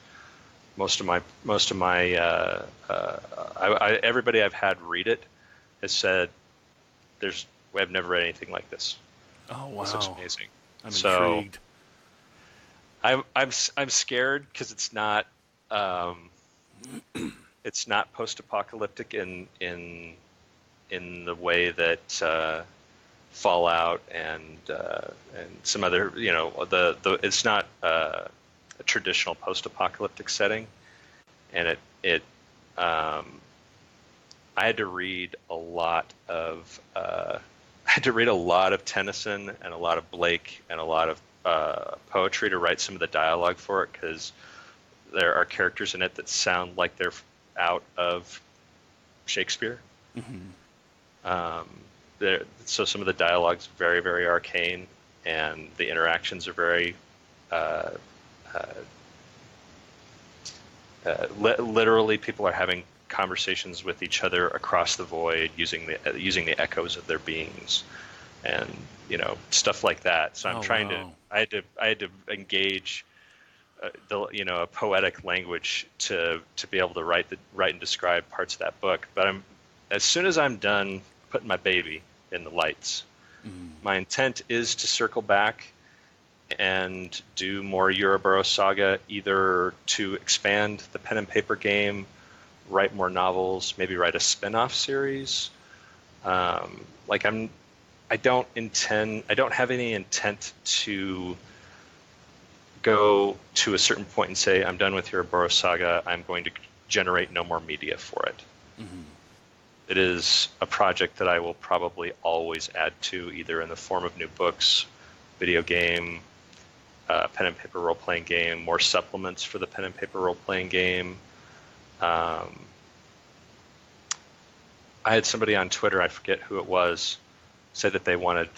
Everybody I've had read it has said, I've never read anything like this. Oh wow! This looks amazing. I'm intrigued. I'm scared because it's not post-apocalyptic in the way that Fallout and some other, it's not a traditional post-apocalyptic setting, and I had to read a lot of Tennyson and a lot of Blake and a lot of poetry to write some of the dialogue for it, because there are characters in it that sound like they're out of Shakespeare. Mm-hmm. So some of the dialogue's very, very arcane, and the interactions are very literally, people are having conversations with each other across the void using the echoes of their beings, and stuff like that. So I'm trying to. I had to engage a poetic language to be able to write and describe parts of that book. But as soon as I'm done putting my baby in the lights, my intent is to circle back and do more Uroboros Saga, either to expand the pen and paper game, write more novels, maybe write a spin-off series. I don't have any intent to go to a certain point and say, I'm done with Uroboros Saga, I'm going to generate no more media for it. Mm-hmm. It is a project that I will probably always add to, either in the form of new books, video game, pen and paper role-playing game, more supplements for the pen and paper role-playing game. I had somebody on Twitter, I forget who it was, say that they wanted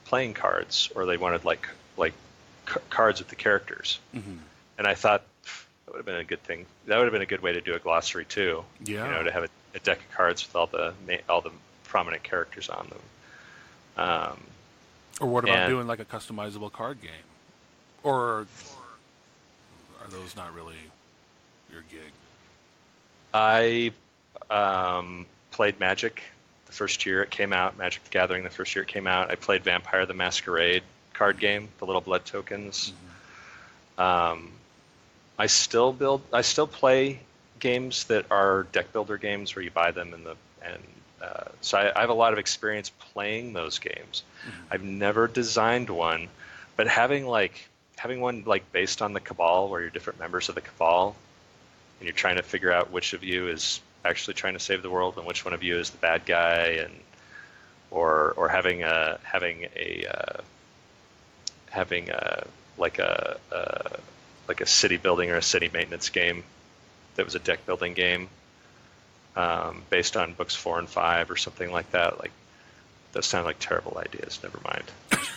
playing cards, or they wanted cards with the characters. Mm-hmm. And I thought that would have been a good thing. That would have been a good way to do a glossary too. Yeah. To have a deck of cards with all the prominent characters on them. Or what about doing a customizable card game? Or are those not really your gig? I played Magic the first year it came out, Magic the Gathering the first year it came out. I played Vampire the Masquerade card game, the little blood tokens. Mm-hmm. I still play games that are deck builder games where you buy them so I have a lot of experience playing those games. Mm-hmm. I've never designed one, but having one based on the Cabal, where you're different members of the Cabal, and you're trying to figure out which of you is actually trying to save the world and which one of you is the bad guy, or having a city building or a city maintenance game that was a deck building game based on books 4 and 5 or something like that. Those sound like terrible ideas. Never mind.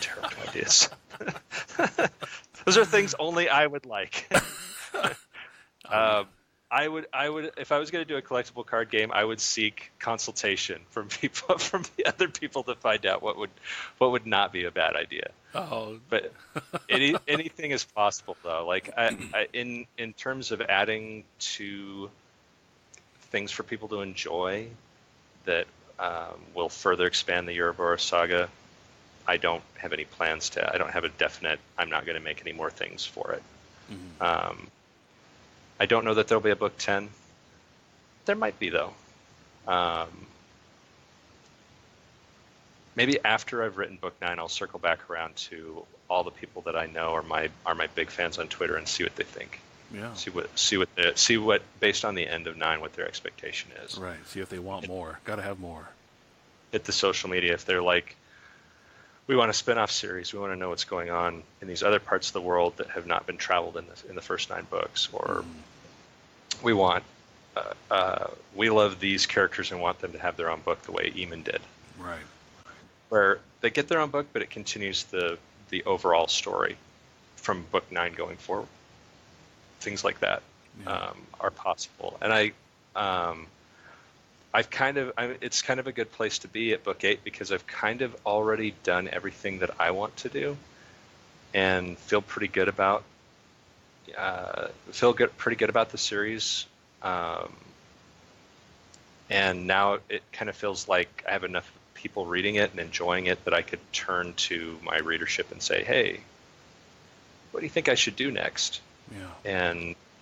Terrible ideas. Those are things only I would like. I would, if I was going to do a collectible card game, I would seek consultation from the other people to find out what would not be a bad idea. Oh, but anything is possible though. In terms of adding to things for people to enjoy that will further expand the Uroboros Saga, I don't have any plans to. I don't have a definite. I'm not going to make any more things for it. Mm-hmm. I don't know that there'll be a book 10. There might be though. Maybe after I've written book 9, I'll circle back around to all the people that I know are my big fans on Twitter and see what they think. Yeah. See what based on the end of 9 what their expectation is. Right. See if they want more. Got to have more. Hit the social media if they're like, we want a spin-off series. We want to know what's going on in these other parts of the world that have not been traveled in the first 9 books, or we want we love these characters and want them to have their own book the way Eamon did. Right. Where they get their own book, but it continues the overall story from book 9 going forward. Things like that are possible, and it's kind of a good place to be at book 8 because I've kind of already done everything that I want to do, and feel pretty good about pretty good about the series. And now it kind of feels like I have enough people reading it and enjoying it that I could turn to my readership and say, hey, what do you think I should do next? Yeah.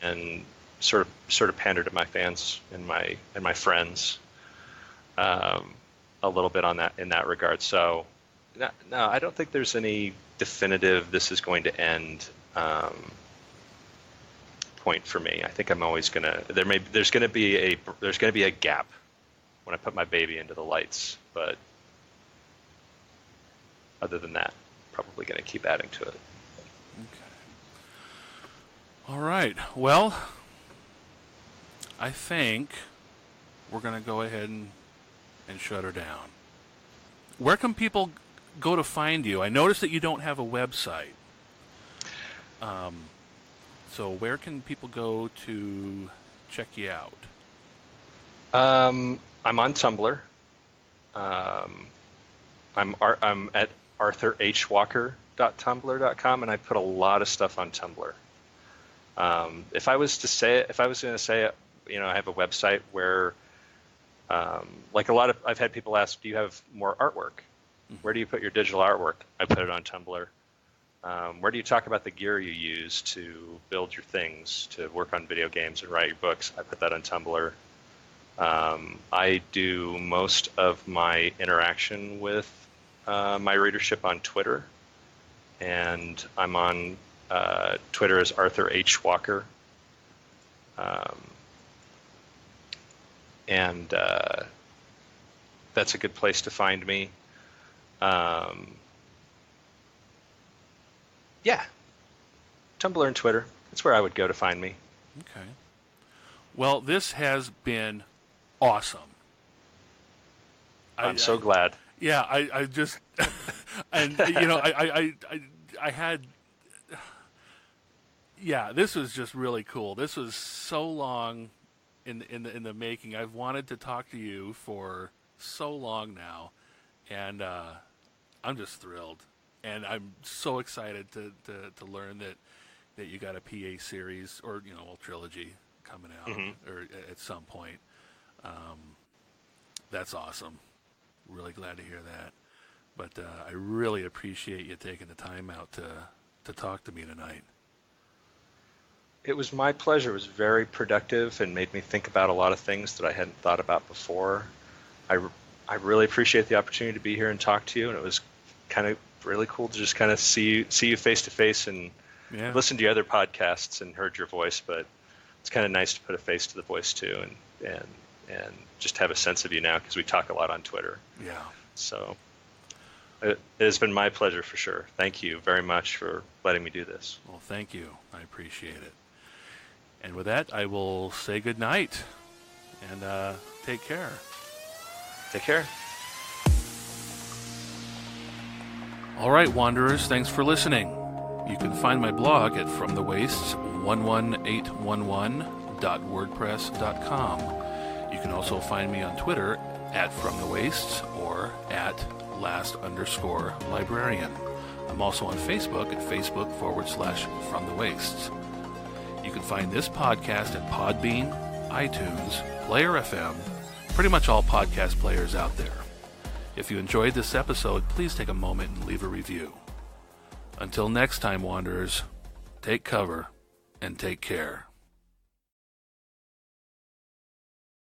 And sort of pander to my fans and my friends a little bit in that regard. So no, I don't think there's any definitive this is going to end point for me. I think I'm always there's gonna be a gap when I put my baby into the lights, but other than that, probably gonna keep adding to it. Okay. All right. Well, I think we're gonna go ahead and shut her down. Where can people go to find you? I noticed that you don't have a website. So where can people go to check you out? I'm on Tumblr. I'm at arthurhwalker.tumblr.com, and I put a lot of stuff on Tumblr. If I was going to say it, I have a website where, I've had people ask, do you have more artwork? Where do you put your digital artwork? I put it on Tumblr. Where do you talk about the gear you use to build your things, to work on video games and write your books? I put that on Tumblr. I do most of my interaction with my readership on Twitter, and I'm on Twitter as Arthur H. Walker. And that's a good place to find me. Yeah, Tumblr and Twitter. That's where I would go to find me. Okay. Well, this has been awesome. I'm so glad. Yeah, I just, and I had, yeah, this was just really cool. This was so long in the making. I've wanted to talk to you for so long now, and I'm just thrilled. And I'm so excited to learn that you got a PA series or trilogy coming out or at some point. That's awesome. Really glad to hear that. But I really appreciate you taking the time out to talk to me tonight. It was my pleasure. It was very productive and made me think about a lot of things that I hadn't thought about before. I really appreciate the opportunity to be here and talk to you, and it was kind of really cool to just kind of see you face to face and listen to your other podcasts and heard your voice, but it's kind of nice to put a face to the voice too, and just have a sense of you now because we talk a lot on Twitter. Yeah. So it has been my pleasure for sure. Thank you very much for letting me do this. Well, thank you. I appreciate it. And with that, I will say good night and take care. Take care. All right, Wanderers, thanks for listening. You can find my blog at fromthewastes11811.wordpress.com. You can also find me on Twitter at fromthewastes or at @last_librarian. I'm also on Facebook at Facebook.com/fromthewastes. You can find this podcast at Podbean, iTunes, Player FM, pretty much all podcast players out there. If you enjoyed this episode, please take a moment and leave a review. Until next time, Wanderers, take cover and take care.